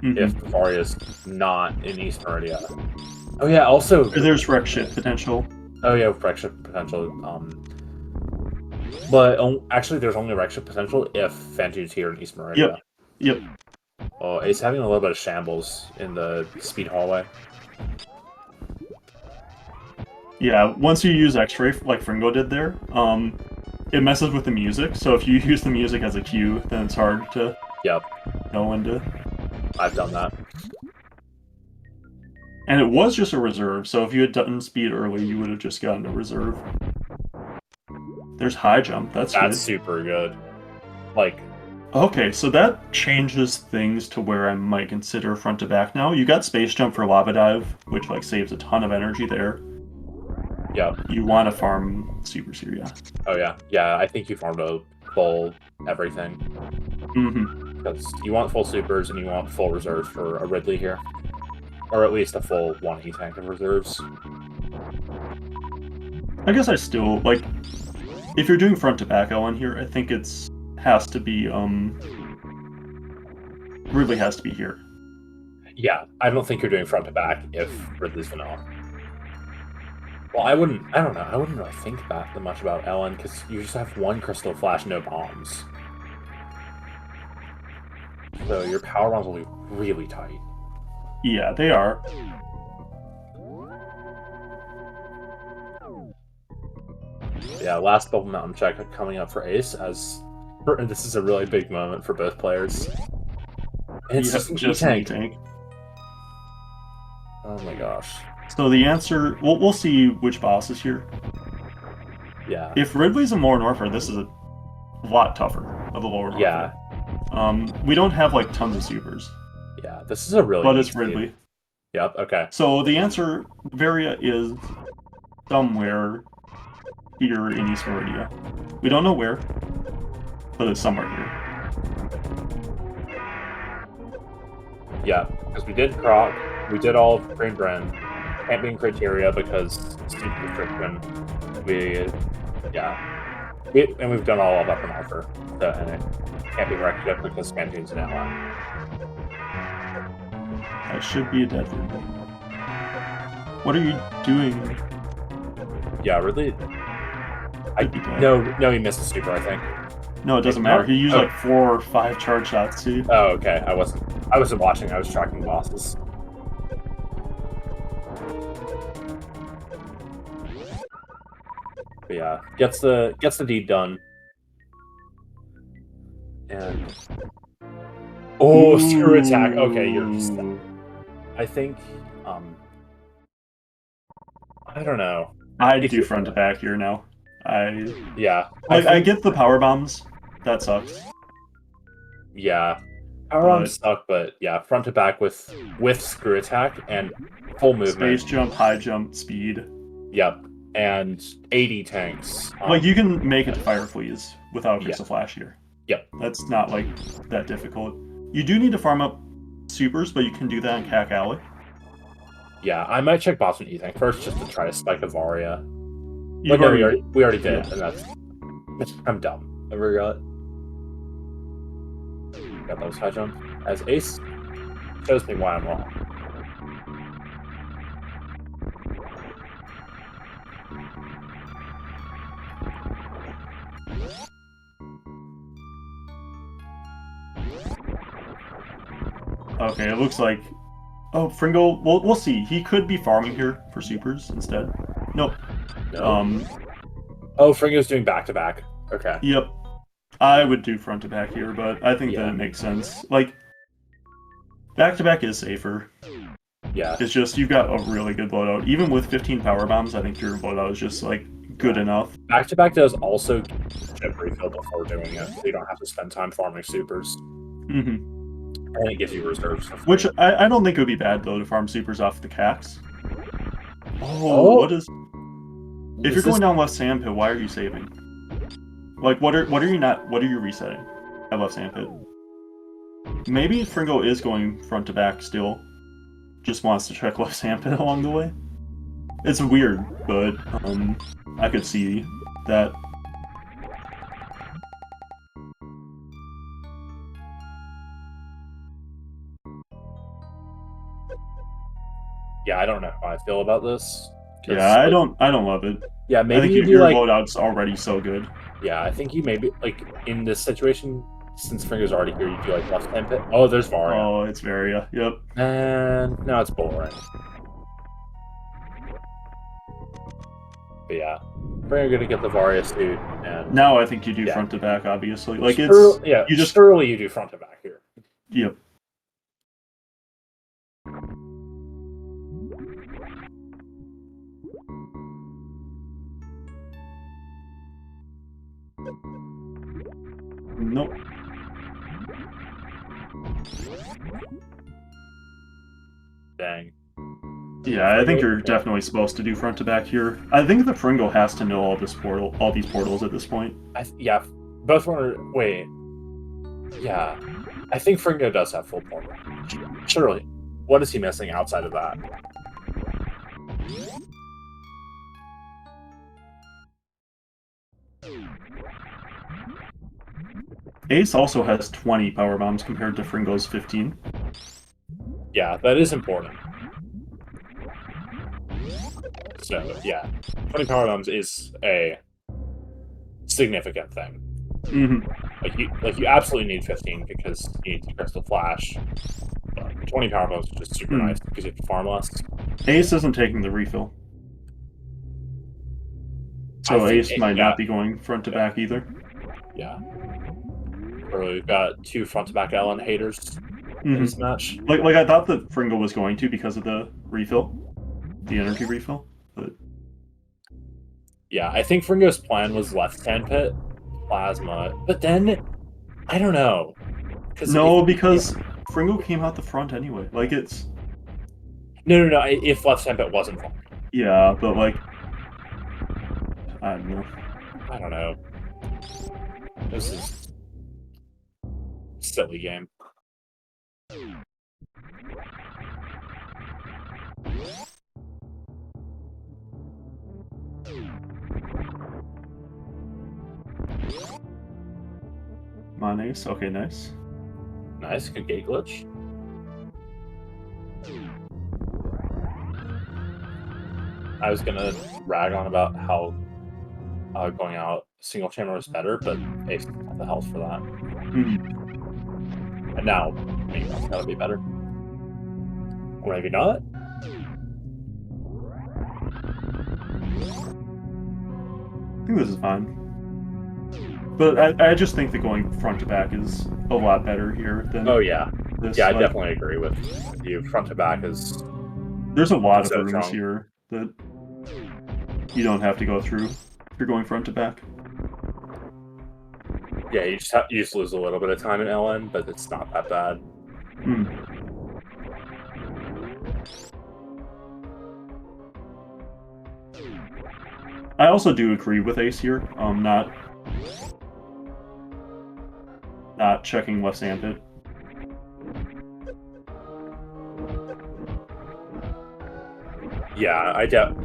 Mm-hmm. If Varia's not in East Meridia. Oh yeah, also... There's wreck ship potential. Oh yeah, wreck ship potential. But actually, there's only extra potential if Fantune's here in East Meridia. Yep. Oh, Ace having a little bit of shambles in the speed hallway. Yeah, once you use X-Ray, like Fringo did there, it messes with the music, so if you use the music as a cue, then it's hard to know when to... I've done that. And it was just a reserve, so if you had done speed early, you would have just gotten a reserve. There's high jump, that's good. That's super good. Like... Okay, so that changes things to where I might consider front to back now. You got space jump for lava dive, which like saves a ton of energy there. Yeah. You want to farm supers here, yeah. Oh yeah, yeah. I think you farmed a full everything. Because you want full supers and you want full reserves for a Ridley here, or at least a full 1 E-tank of reserves. I guess I still like. If you're doing front to back Ellen here, I think it's has to be Ridley has to be here. Yeah, I don't think you're doing front to back if Ridley's vanilla. Well, I don't know. I wouldn't really think that much about Ellen, because you just have 1 Crystal Flash, no bombs. So your power bombs will be really tight. Yeah, they are. Yeah, last Bubble Mountain check coming up for Ace, as this is a really big moment for both players. And it's just an E-tank. Oh my gosh. So the answer, we'll see which boss is here. Yeah. If Ridley's a Morin Orpher, this is a lot tougher of the lower Orpher. Yeah. We don't have like tons of supers. Yeah, this is a really But it's Ridley. Yep, okay. So the answer, Varia, is somewhere here in East Meridia. We don't know where, but it's somewhere here. Yeah, because we did Croc, we did all of Green Bren, camping criteria because steep restriction. And we've done all of Upper Marker, and it can't be restricted because Spantune's an ally. That should be a dead Ridley. What are you doing? Yeah, Ridley. No, he missed a super, I think. No, it doesn't matter. He used like 4 or 5 charge shots too. Oh, okay. I wasn't watching. I was tracking bosses. But yeah, gets the deed done. And screw attack. Okay, you're just. I think. I don't know. I do front to back here now. Yeah. I get the power bombs. That sucks. Yeah. Power bombs suck, but yeah, front to back with screw attack and full movement. Space jump, high jump, speed. Yep. And 80 tanks. Like you can make it to Fire Fleas without Crystal Flash here. Yep. That's not like that difficult. You do need to farm up supers, but you can do that in Cack Alley. Yeah, I might check Boston E-Tank first just to try to spike a Varia. We already did, and that's... I'm dumb. I forgot. Got those high jump. As Ace shows me why I'm wrong. Okay, it looks like... Oh, Fringo, we'll see. He could be farming here for supers instead. Nope. No. Oh, Fringo's doing back-to-back. Okay. Yep. I would do front-to-back here, but I think that it makes sense. Like, back-to-back is safer. Yeah. It's just, you've got a really good loadout. Even with 15 power bombs, I think your loadout is just, like, good enough. Back-to-back does also chip refill before doing it, so you don't have to spend time farming supers. Mm-hmm. And it gives you reserves. Which, I don't think it would be bad, though, to farm supers off the cacks. Oh, what is... If you're going down left sandpit, why are you saving? Like, what are you resetting at left sandpit? Maybe Fringo is going front to back still. Just wants to check left sandpit along the way. It's weird, but I could see that. Yeah, I don't know how I feel about this. Yeah, I don't love it. Yeah, maybe I think your loadout's already so good. Yeah, I think you maybe like in this situation, since Fringo's already here, you do like left hand pit. Oh, there's Varia. Oh, it's Varia. Yep. And now it's boring. But yeah, Fringo gonna get the Varia suit, and Now I think you do Yeah. front to back, obviously. Like yeah, you just surely you do front to back here. yep. Nope. Dang. Yeah, I think you're Yeah. definitely supposed to do front to back here. I think the Fringo has to know all these portals at this point. Yeah, both were. Wait. Yeah, I think Fringo does have full portal. Surely. What is he missing outside of that? Ace also has 20 power bombs compared to Fringo's 15. Yeah, that is important. So, yeah, 20 power bombs is a significant thing. Mm-hmm. Like you absolutely need 15 because you need to Crystal Flash. But 20 power bombs is just super nice because you have to farm less. Ace isn't taking the refill. So Ace might not be going front to back either. Yeah. Or we've got two front to back Ellen haters in this match. Like I thought that Fringo was going to because of the refill. The energy refill. But yeah, I think Fringo's plan was left hand pit, plasma, but then I don't know. Because Fringo came out the front anyway. Like it's no. If left hand pit wasn't fine. Yeah, but like I don't know. This is a silly game. Ace. Okay, nice. Nice, good gate glitch. I was gonna rag on about how going out single chamber was better, but Ace got the health for that. And now maybe that's gotta be better. Or maybe not. I think this is fine. But I just think that going front to back is a lot better here than this. Yeah, I definitely agree with you. Front to back is there's a lot of rooms here that you don't have to go through if you're going front to back. Yeah, you just lose a little bit of time in LN, but it's not that bad. I also do agree with Ace here. Not checking left sandpit. Yeah, I doubt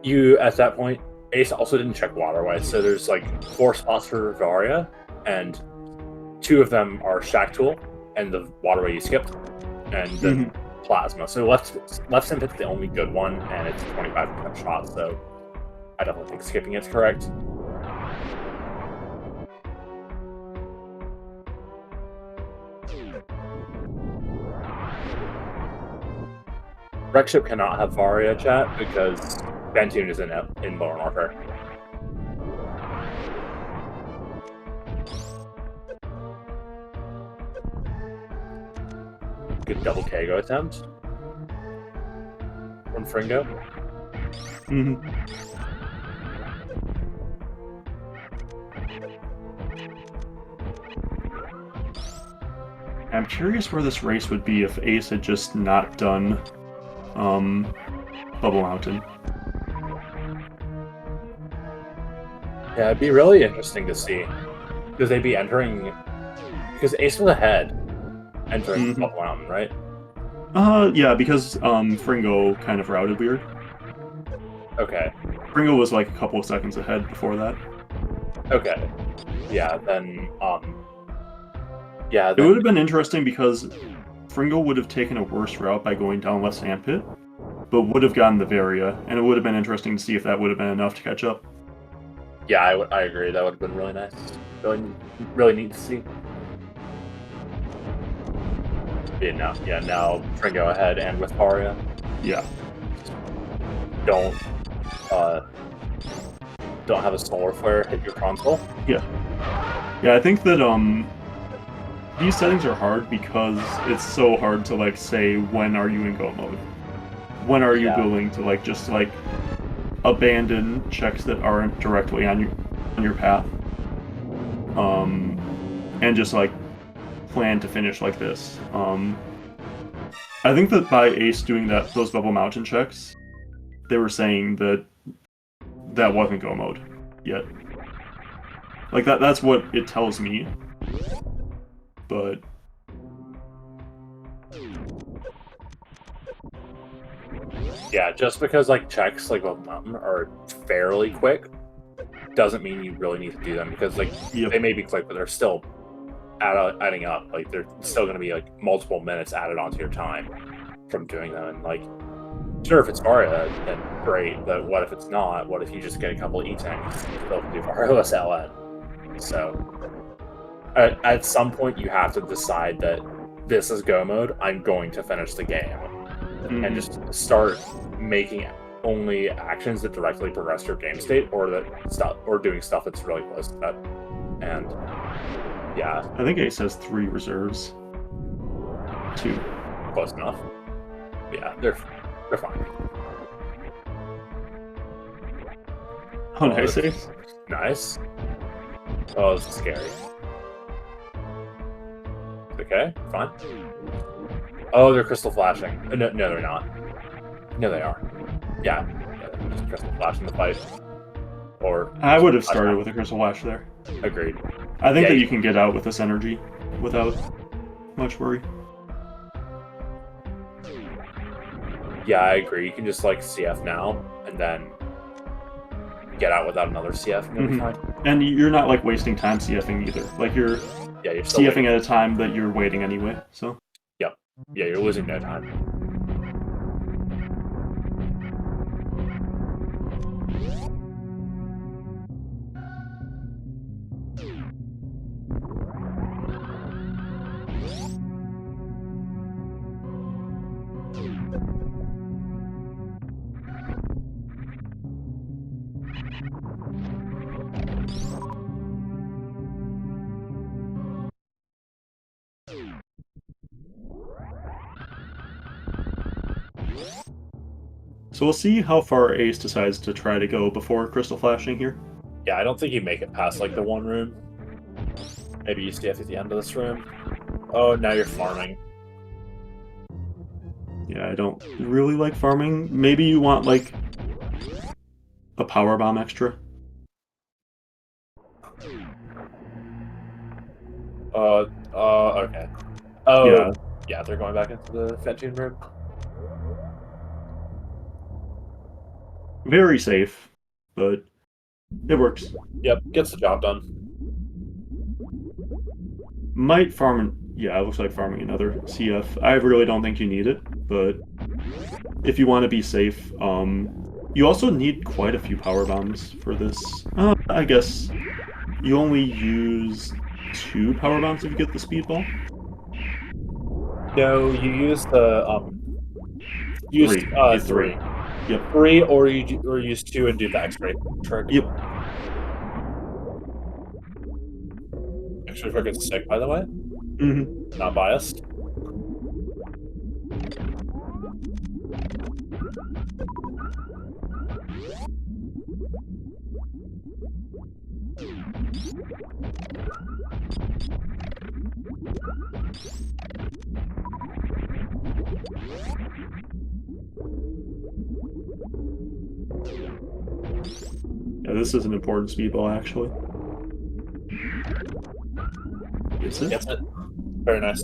you at that point. Ace also didn't check waterway, so there's like 4 spots for Varia, and 2 of them are Shack Tool and the waterway you skipped, and then Plasma. So left sandpit's the only good one, and it's a 25% shot. So I definitely think skipping it's correct. Wreckship cannot have Varia chat because Bentune is in Lower Marker. Good double KO attempt from Fringo. I'm curious where this race would be if Ace had just not done Bubble Mountain. Yeah, it'd be really interesting to see. Because they'd be entering... Because Ace was ahead entering Bubble Mountain, right? Yeah, because Fringo kind of routed weird. Okay. Fringo was like a couple of seconds ahead before that. Okay. Yeah, then... It would have been interesting because Fringo would have taken a worse route by going down left sandpit, but would have gotten the Varia, and it would have been interesting to see if that would have been enough to catch up. Yeah, I agree. That would have been really nice. Really neat to see. Now Tringo ahead and with Faria. Yeah. Don't have a solar flare hit your console. Yeah. Yeah, I think that these settings are hard because it's so hard to like say when are you in go mode. When are you willing to like just like abandon checks that aren't directly on your path? And just like plan to finish like this. I think that by Ace doing those bubble mountain checks, they were saying that wasn't go mode yet. Like that's what it tells me. But yeah, just because like checks like Bubble Mountain are fairly quick doesn't mean you really need to do them, because like they may be quick, but they're still adding up. Like they're still going to be like multiple minutes added onto your time from doing them. And like, sure, if it's Faria, then great. But what if it's not? What if you just get a couple E-tanks and you still can do Faria's LN? So at some point you have to decide that this is go mode. I'm going to finish the game, and just start making only actions that directly progress your game state, or doing stuff that's really close to that. And yeah, I think Ace has 3 reserves. 2. Close enough. Yeah, they're fine. Oh, nice, Ace. Nice. Oh, this is scary. Okay, fine. Oh, they're crystal flashing. No, they're not. No, they are. Yeah, they're just crystal flashing the fight. Or I would have started with a crystal flash there. Agreed. I think that you can get out with this energy without much worry. Yeah, I agree. You can just like CF now and then get out without another CF, and you'll be fine. And you're not like wasting time CFing either. Like you're still CFing at a time that you're waiting anyway. So yep, yeah, you're losing no time. So we'll see how far Ace decides to try to go before crystal flashing here. Yeah, I don't think you make it past like the one room. Maybe you CF at the end of this room. Oh, now you're farming. Yeah, I don't really like farming. Maybe you want like a power bomb extra. Okay. Oh, yeah, they're going back into the Fentune room. Very safe, but it works. Yep, gets the job done. Might farm... Yeah, it looks like farming another CF. I really don't think you need it, but if you want to be safe, you also need quite a few power bombs for this. I guess you only use 2 power bombs if you get the speedball. No, you use the three. Yep. 3, or use 2 and do the X-ray trick. Yep. X-ray trick is sick, by the way. Not biased. Yeah, this is an important speedball, actually. Gets it? Gets it. Very nice.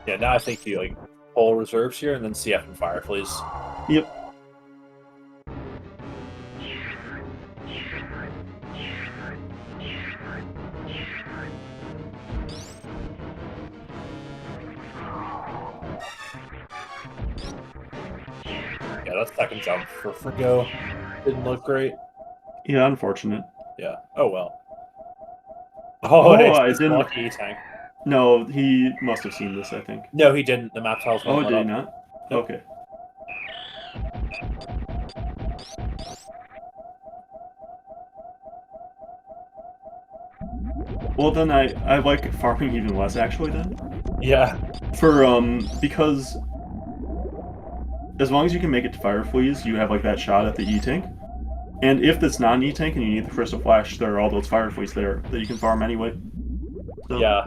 Yeah, now I think you like pull reserves here and then CF and Fireflies. Yep. Yeah, that second jump for Fringo didn't look great. Yeah, unfortunate. Yeah. Oh well. Oh, Oh, I it's didn't. lucky tank. No, he must have seen this, I think. No, he didn't. The map tiles won't Oh, let did he up. not? Nope. Okay. Well, then I like farming even less, actually, then. Yeah. Because as long as you can make it to Fire Fleas, you have, like, that shot at the E-Tank. And if it's not an E-Tank and you need the Crystal Flash, there are all those Fire Fleas there that you can farm anyway. So. Yeah.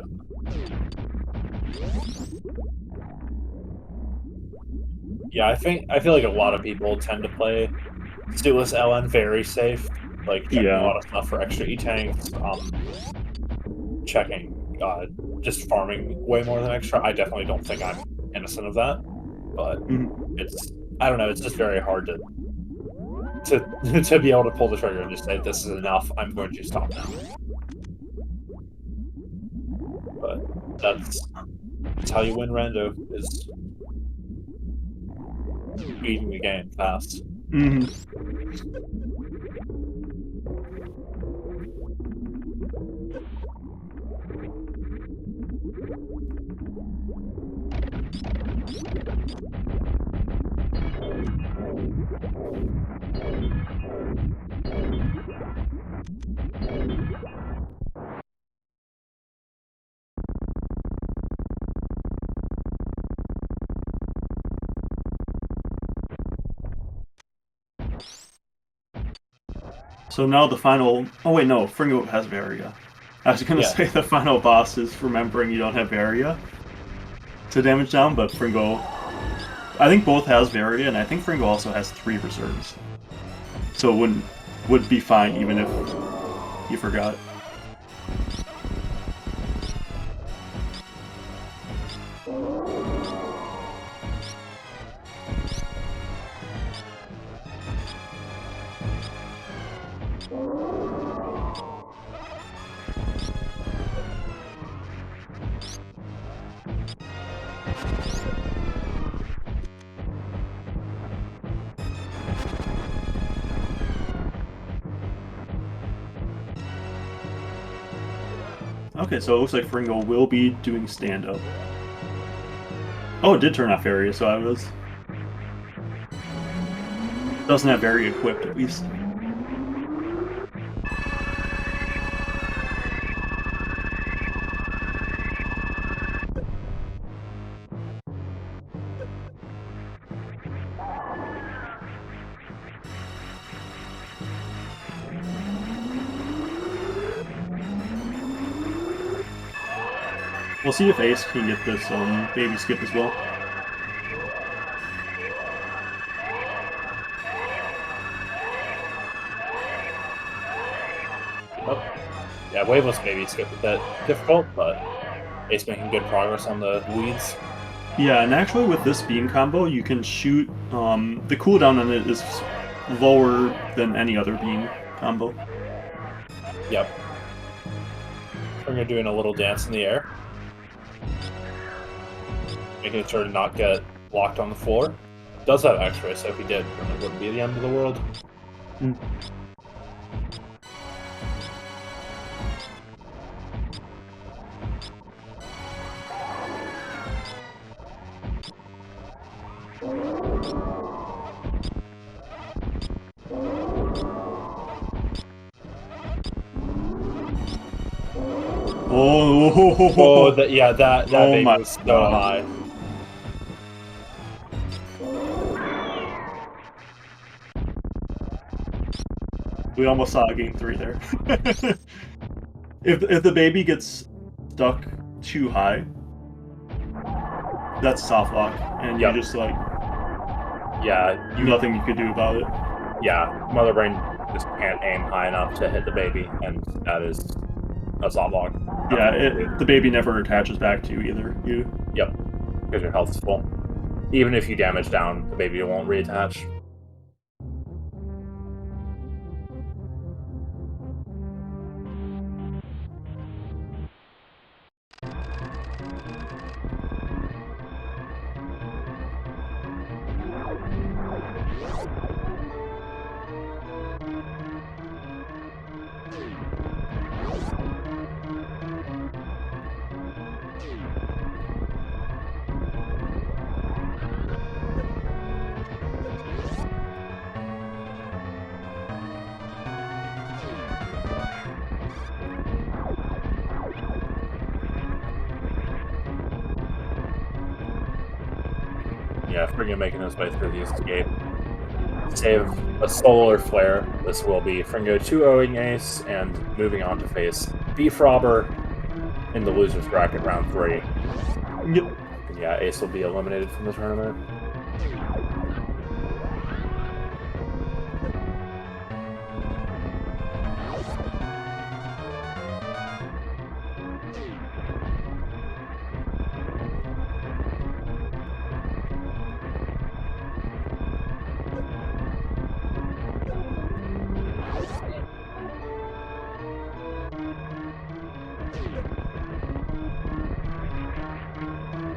Yeah, I feel like a lot of people tend to play Sueless LN very safe, like checking a Yeah. lot of stuff for extra E-tanks, checking, just farming way more than extra. I definitely don't think I'm innocent of that, but it's, I don't know, it's just very hard to be able to pull the trigger and just say, this is enough, I'm going to stop now. But that's how you win rando, is beating the game fast. So now the final... Oh wait, no, Fringo has Varia. I was gonna say the final boss is remembering you don't have Varia to damage down, but Fringo... I think both has Varia, and I think Fringo also has 3 reserves. So it would be fine even if you forgot. Okay, so it looks like Fringo will be doing stand-up. Oh, it did turn off Varia, so I was... Doesn't have Varia equipped, at least. We'll see if Ace can get this baby skip as well. Oh. Yeah, waveless baby skip a bit difficult, but Ace making good progress on the weeds. Yeah, and actually with this beam combo, you can shoot... the cooldown on it is lower than any other beam combo. Yep. We're doing a little dance in the air. Making sure to not get locked on the floor. Does have X-ray, so if he did, then it wouldn't be the end of the world. Oh, yeah, that oh baby my was so God. high. We almost saw a game 3 there. If the baby gets stuck too high, that's soft lock, and you just like... Yeah, nothing you could do about it. Yeah, Mother Brain just can't aim high enough to hit the baby, and that is a soft lock. Yeah, the baby never attaches back to you either. Yep, because your health's full. Even if you damage down, the baby won't reattach. yeah, Fringo making his way through the escape. Save a solar flare. This will be Fringo 2-0ing Ace and moving on to face Beef Robber in the loser's bracket round 3. Yep. And yeah, Ace will be eliminated from the tournament.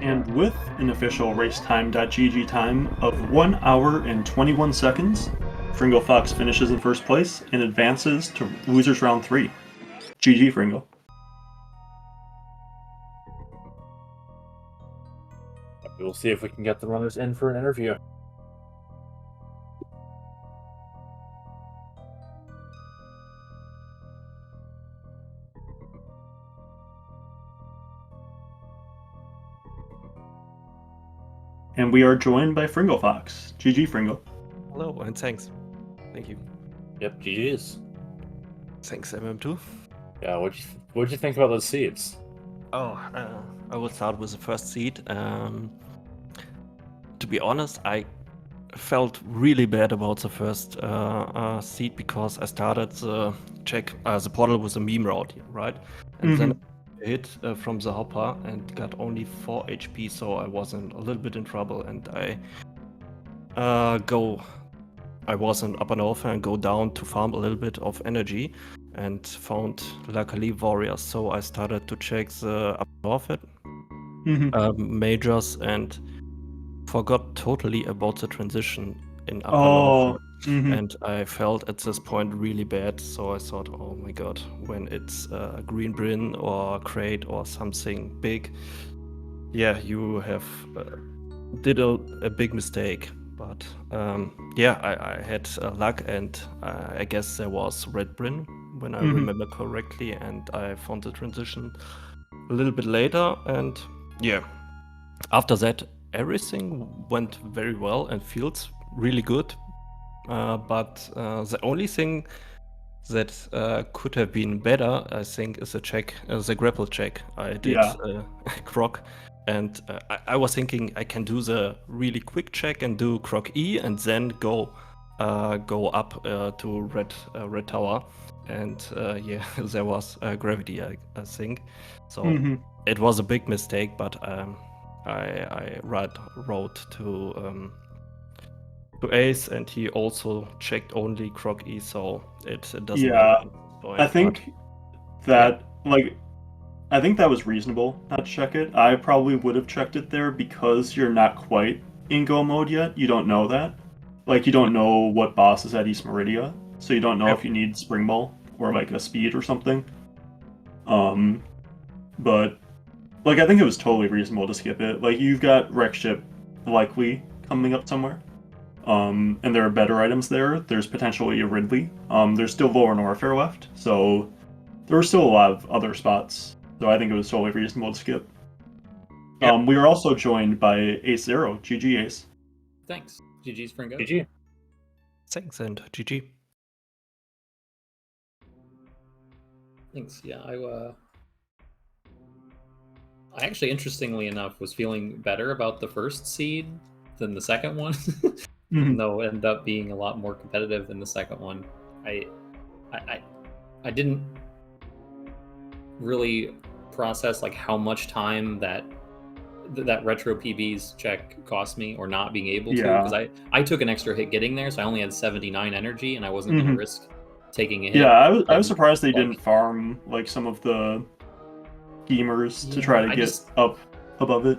And with an official racetime.gg time of 1 hour and 21 seconds, Fringo Fox finishes in first place and advances to losers round 3. GG, Fringo. We'll see if we can get the runners in for an interview. And we are joined by Fringo Fox. GG, Fringo. Hello, and thanks. Thank you. Yep, GG's. Thanks, MM2. Yeah, what'd you think about those seeds? Oh, I will start with the first seed. To be honest, I felt really bad about the first seed because I started the the portal with a meme route, right? And then I hit from the hopper and got only 4 HP, so I was a little bit in trouble, and I was in upper north and go down to farm a little bit of energy and found luckily warriors, so I started to check the upper north majors and forgot totally about the transition in upper north. And I felt at this point really bad, so I thought, oh my god, when it's green Brin or crate or something big, yeah, you have did a big mistake. But yeah, I had luck, and I guess there was red Brin when I remember correctly, and I found the transition a little bit later, and yeah, after that everything went very well and feels really good. But the only thing that could have been better, I think, is the grapple check. I did Croc, and I was thinking I can do the really quick check and do Croc E and then go up to red tower, and yeah, there was gravity, I think. So it was a big mistake, but I wrote to Ace, and he also checked only Croc E, so it doesn't matter. I think that I think that was reasonable not to check it. I probably would have checked it there because you're not quite in go mode yet. You don't know that. Like, you don't know what boss is at East Meridia, so you don't know if you need Spring Ball or like a speed or something. But like, I think it was totally reasonable to skip it. Like, you've got Wreck Ship likely coming up somewhere. And there are better items there. There's potentially a Ridley. There's still Lower Norfair left, so there were still a lot of other spots. So I think it was totally reasonable to skip. Yep. We are also joined by AceZer0. GG, Ace. Thanks. GG's Fringo. GG. Thanks, and GG. Thanks. Yeah, I actually, interestingly enough, was feeling better about the first seed than the second one. Though it ended up being a lot more competitive than the second one. I didn't really process like how much time that retro PB's check cost me, or not being able to, because I took an extra hit getting there, so I only had 79 energy, and I wasn't going to risk taking a hit. Yeah, I was surprised they didn't farm like some of the gamers to try to get up above it.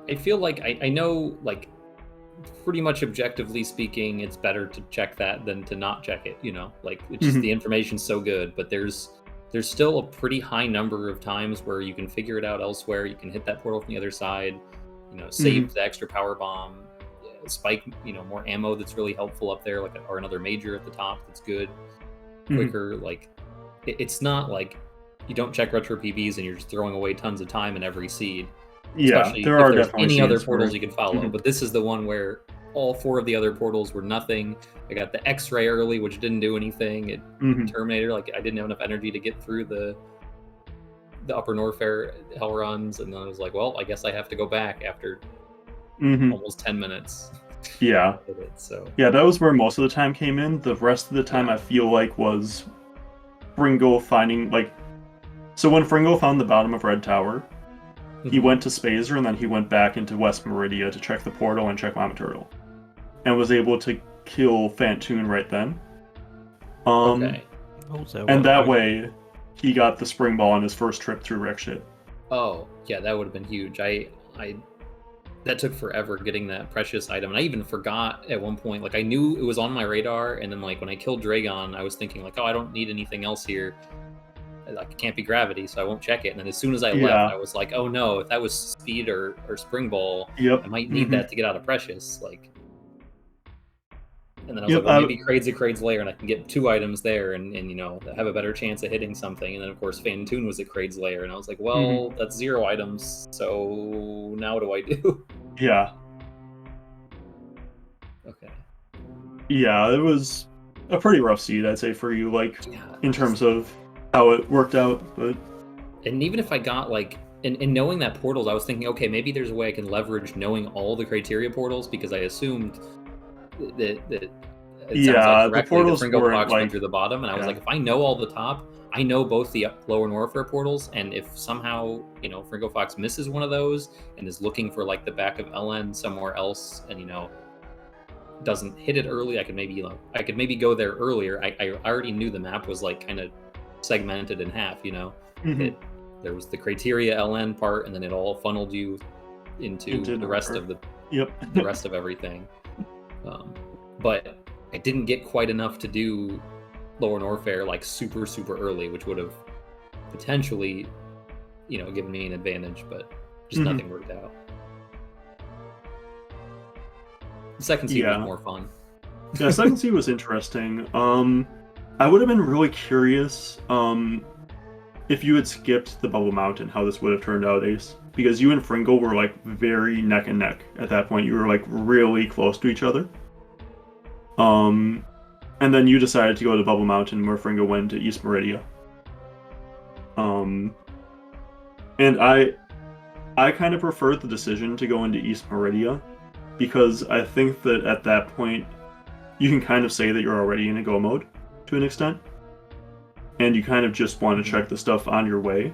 I feel like I know, like, pretty much objectively speaking, it's better to check that than to not check it, you know? Like, it's just the information's so good, but there's still a pretty high number of times where you can figure it out elsewhere. You can hit that portal from the other side, you know, save the extra power bomb, spike, you know, more ammo that's really helpful up there, like, or another major at the top that's good, quicker. Like, it's not like you don't check retro PBs and you're just throwing away tons of time in every seed. Yeah, Especially there if are there's definitely any other scenes where- portals you can follow. Mhm. But this is the one where all 4 of the other portals were nothing. I got the X-ray early, which didn't do anything. It Mhm. Terminator, like I didn't have enough energy to get through the Upper Norfair hell runs, and then I was like, well, I guess I have to go back after Mhm. almost 10 minutes. Yeah. With it, so Yeah, that was where most of the time came in. The rest of the time, Yeah. I feel like, was Fringo finding, like... So when Fringo found the bottom of Red Tower, he Mhm. went to SGLIVE, and then he went back into West Meridia to check the portal and check Mama Turtle. And was able to kill Fantoon right then. Okay. And that way, he got the Spring Ball on his first trip through Wreck Shit. Oh, yeah, that would have been huge. I that took forever getting that precious item, and I even forgot at one point. Like I knew it was on my radar, and then like when I killed Dragon, I was thinking like, oh, I don't need anything else here. Like it can't be gravity, so I won't check it. And then as soon as I left, I was like, oh no, if that was speed or Spring Ball, Yep. I might need that to get out of precious. Like, and then I was Yep, like, well, maybe Kraid's Lair, and I can get 2 items there, and you know have a better chance of hitting something. And then of course Fantoon was at Kraid's Lair, and I was like, well, that's 0 items. So now what do I do? Yeah. Okay. Yeah, it was a pretty rough seed, I'd say, for you, like, Yeah. in terms of how it worked out, but... And even if I got, like, in knowing that portals, I was thinking, okay, maybe there's a way I can leverage knowing all the criteria portals, because I assumed that it sounds like the correctly portals the Fringo weren't, Fox like... went through the bottom, and I was yeah. like, if I know all the top, I know both the Lower Norfair portals, and if somehow, you know, Fringo Fox misses one of those and is looking for, like, the back of LN somewhere else, and, you know, doesn't hit it early, I could maybe go there earlier. I already knew the map was, like, kind of segmented in half, you know? There was the criteria LN part, and then it all funneled you into the rest of the rest of everything. But I didn't get quite enough to do Lower Norfair like super early, which would have potentially, you know, given me an advantage, but just nothing worked out. The second seed was more fun. Yeah, second seed was interesting. I would have been really curious if you had skipped the Bubble Mountain, how this would have turned out, Ace. Because you and Fringo were like very neck and neck at that point. You were like really close to each other. And then you decided to go to Bubble Mountain where Fringo went to East Meridia. And I kind of preferred the decision to go into East Meridia, because I think that at that point you can kind of say that you're already in a go mode to an extent, and you kind of just want to check the stuff on your way.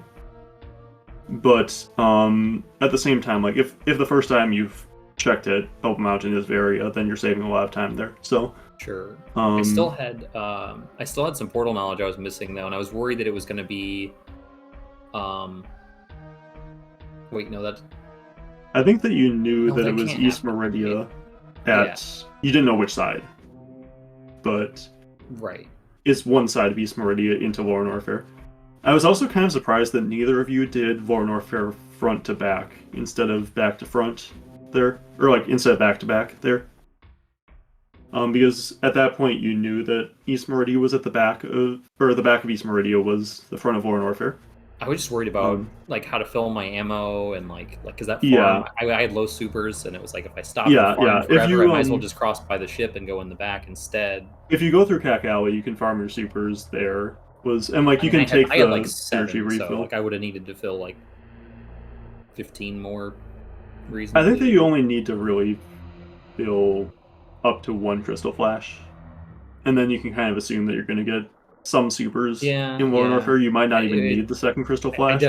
But at the same time, like if the first time you've checked it, Bubble Mountain is Varia, then you're saving a lot of time there. So sure. I still had some portal knowledge I was missing though, and I was worried that it was going to be wait, no, that's... I think that you knew No, that that it was can't East happen. Meridia at... You didn't know which side. But... Right. It's one side of East Meridia into Lower Norfair. I was also kind of surprised that neither of you did Lower Norfair front to back instead of back to front there. Or like, instead of back to back there. Because at that point you knew that East Meridia was at the back of... Or the back of East Meridia was the front of Lower Norfair. I was just worried about like how to fill my ammo and like because that farm, I had low supers, and it was like if I stopped the farm forever, I might as well just cross by the ship and go in the back instead. If you go through Cack Alley, you can farm your supers there. And like you can take the like 7, energy refill. So like I would have needed to fill like 15 more. Reasonably. I think that you only need to really fill up to 1 Crystal Flash, and then you can kind of assume that you're going to get some supers in Lower Norfair. You might not even need the second Crystal Flash. I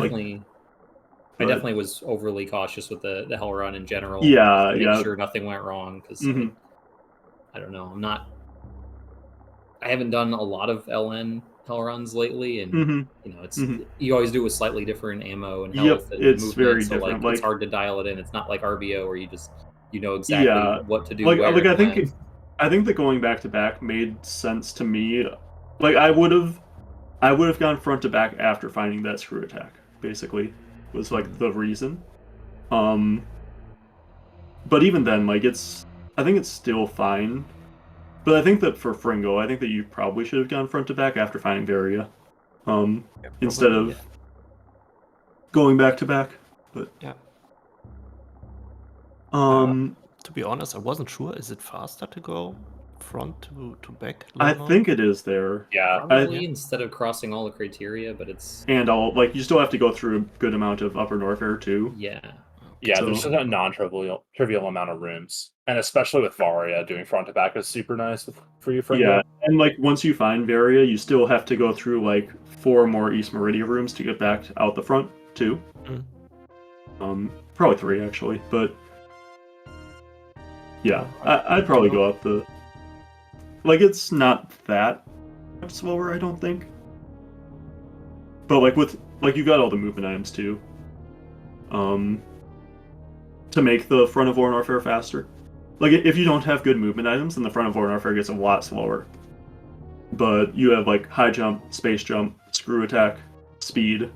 definitely was overly cautious with the Hell Run in general. Yeah, to make sure nothing went wrong, because I don't know. I haven't done a lot of LN Hell Runs lately, and you know, it's you always do it with slightly different ammo and health and it's movement, very so different. Like, it's hard to dial it in. It's not like RBO where you know exactly what to do. I think that going back to back made sense to me. Like I would have gone front to back after finding that screw attack, basically, was like the reason. But even then, like I think it's still fine. But I think that for Fringo, I think that you probably should have gone front to back after finding Varia. Instead of going back to back. But To be honest, I wasn't sure. Is it faster to go front to back? I level? think it is there. Yeah. Probably instead of crossing all the criteria, but it's And you still have to go through a good amount of Upper Norfair too. yeah. Yeah, So- there's just a non-trivial amount of rooms, and especially with Varia, doing front to back is super nice for you, Fringo. Yeah, and once you find Varia, you still have to go through 4 more East Meridia rooms to get back out the front too. Probably 3 actually, but yeah, I'd probably go up the. It's not that much slower, I don't think. But you got all the movement items too. To make the front of Warnorfair faster. If you don't have good movement items, then the front of Warnorfair gets a lot slower. But you have high jump, space jump, screw attack, speed,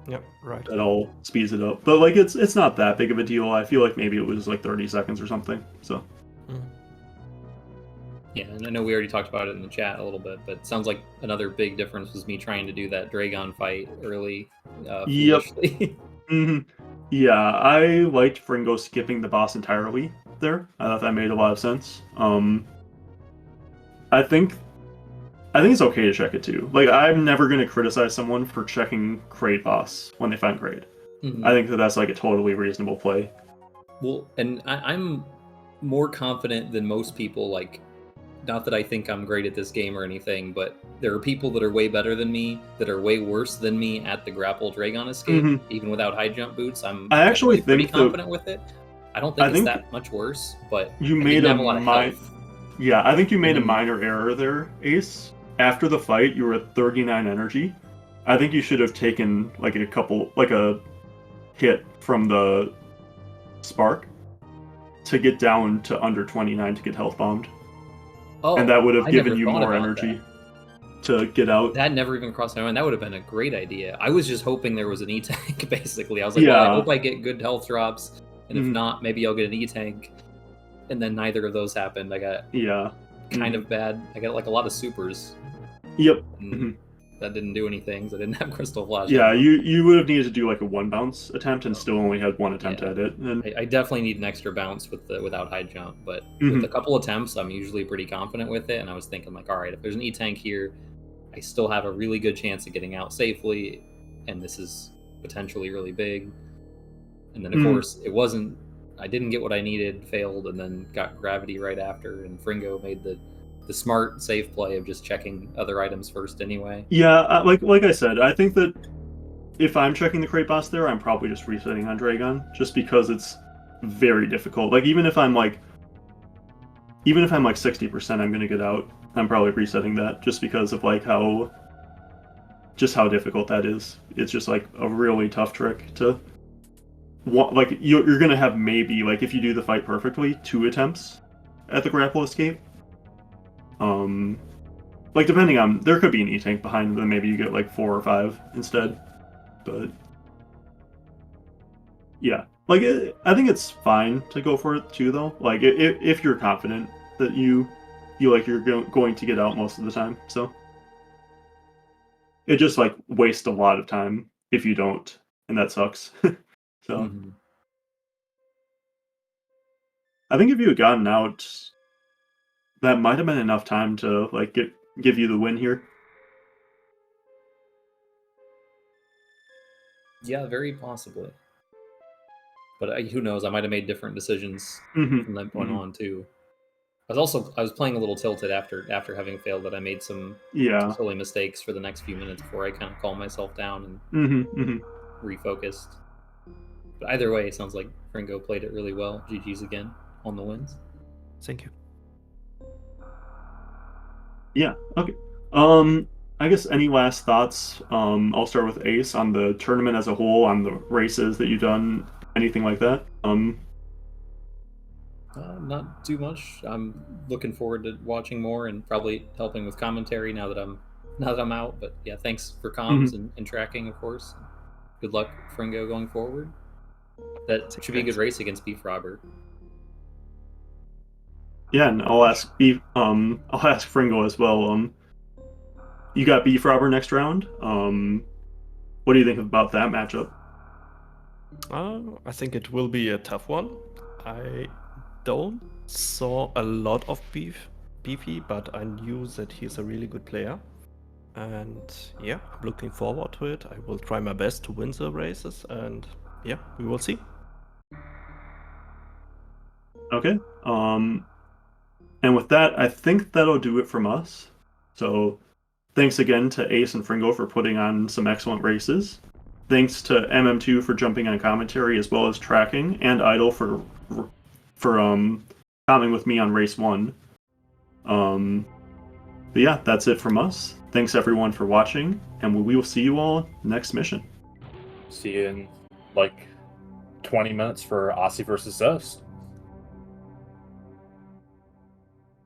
Yep, right. that all speeds it up. But it's not that big of a deal. I feel like maybe it was 30 seconds or something. So Yeah, and I know we already talked about it in the chat a little bit, but it sounds like another big difference was me trying to do that Dragon fight early. Yep. Foolishly. Yeah, I liked Fringo skipping the boss entirely there. I thought that made a lot of sense. I think it's okay to check it too. I'm never going to criticize someone for checking grade boss when they find grade. I think that's a totally reasonable play. Well, and I'm more confident than most people. Not that I think I'm great at this game or anything, but there are people that are way better than me, that are way worse than me at the grapple Dragon escape, even without high jump boots. I actually pretty think confident with it. I don't think it's that much worse, but you I made didn't have a lot of health. Yeah, I think you made a minor error there, Ace. After the fight, you were at 39 energy. I think you should have taken a hit from the spark to get down to under 29 to get health bombed. Oh, and that would have I given never you thought more about energy to get out. That never even crossed my mind. That would have been a great idea. I was just hoping there was an E-tank, basically. I was like, Yeah. well, I hope I get good health drops, and if not, maybe I'll get an E-tank. And then neither of those happened. I got kind of bad. I got a lot of supers. Yep. And that didn't do anything, because I didn't have Crystal Flash. Yeah, you would have needed to do a 1 bounce attempt and still only had 1 attempt at it. And I definitely need an extra bounce without high jump, but with a couple attempts, I'm usually pretty confident with it. And I was thinking all right, if there's an E-tank here, I still have a really good chance of getting out safely, and this is potentially really big. And then of course it wasn't. I didn't get what I needed, failed, and then got gravity right after. And Fringo made the smart, safe play of just checking other items first anyway. Yeah, like I said, I think that if I'm checking the crate boss there, I'm probably just resetting on Dragon, just because it's very difficult. Even if I'm 60%, I'm gonna get out. I'm probably resetting that just because of how difficult that is. It's just a really tough trick to. You're gonna have maybe if you do the fight perfectly 2 attempts at the grapple escape. Depending on, there could be an E-tank behind them, maybe you get 4 or 5 instead. But yeah, I think it's fine to go for it too, though. If you're confident that you feel like you're going to get out most of the time, so it just wastes a lot of time if you don't, and that sucks. So I think if you had gotten out, that might have been enough time to give you the win here. Yeah, very possibly. But who knows? I might have made different decisions from that point on too. I was playing a little tilted after having failed, that I made some silly mistakes for the next few minutes before I kind of calmed myself down and refocused. But either way, it sounds like Fringo played it really well. GG's again on the wins. Thank you. Yeah. Okay. I guess any last thoughts? I'll start with Ace on the tournament as a whole, on the races that you've done, anything like that. Not too much. I'm looking forward to watching more and probably helping with commentary now that I'm out. But yeah, thanks for comms and tracking, of course. Good luck, Fringo, going forward. That should be a good race against Beef Robber. Yeah, and I'll ask Fringo as well. You got Beef Robber next round. What do you think about that matchup? I think it will be a tough one. I don't saw a lot of Beefy, but I knew that he's a really good player. And yeah, I'm looking forward to it. I will try my best to win the races, and yeah, we will see. Okay. And with that, I think that'll do it from us. So thanks again to Ace and Fringo for putting on some excellent races. Thanks to MM2 for jumping on commentary as well as tracking, and Idle for commenting with me on race 1. But yeah, that's it from us. Thanks everyone for watching, and we will see you all next mission. See you in like 20 minutes for Aussie versus Zeus.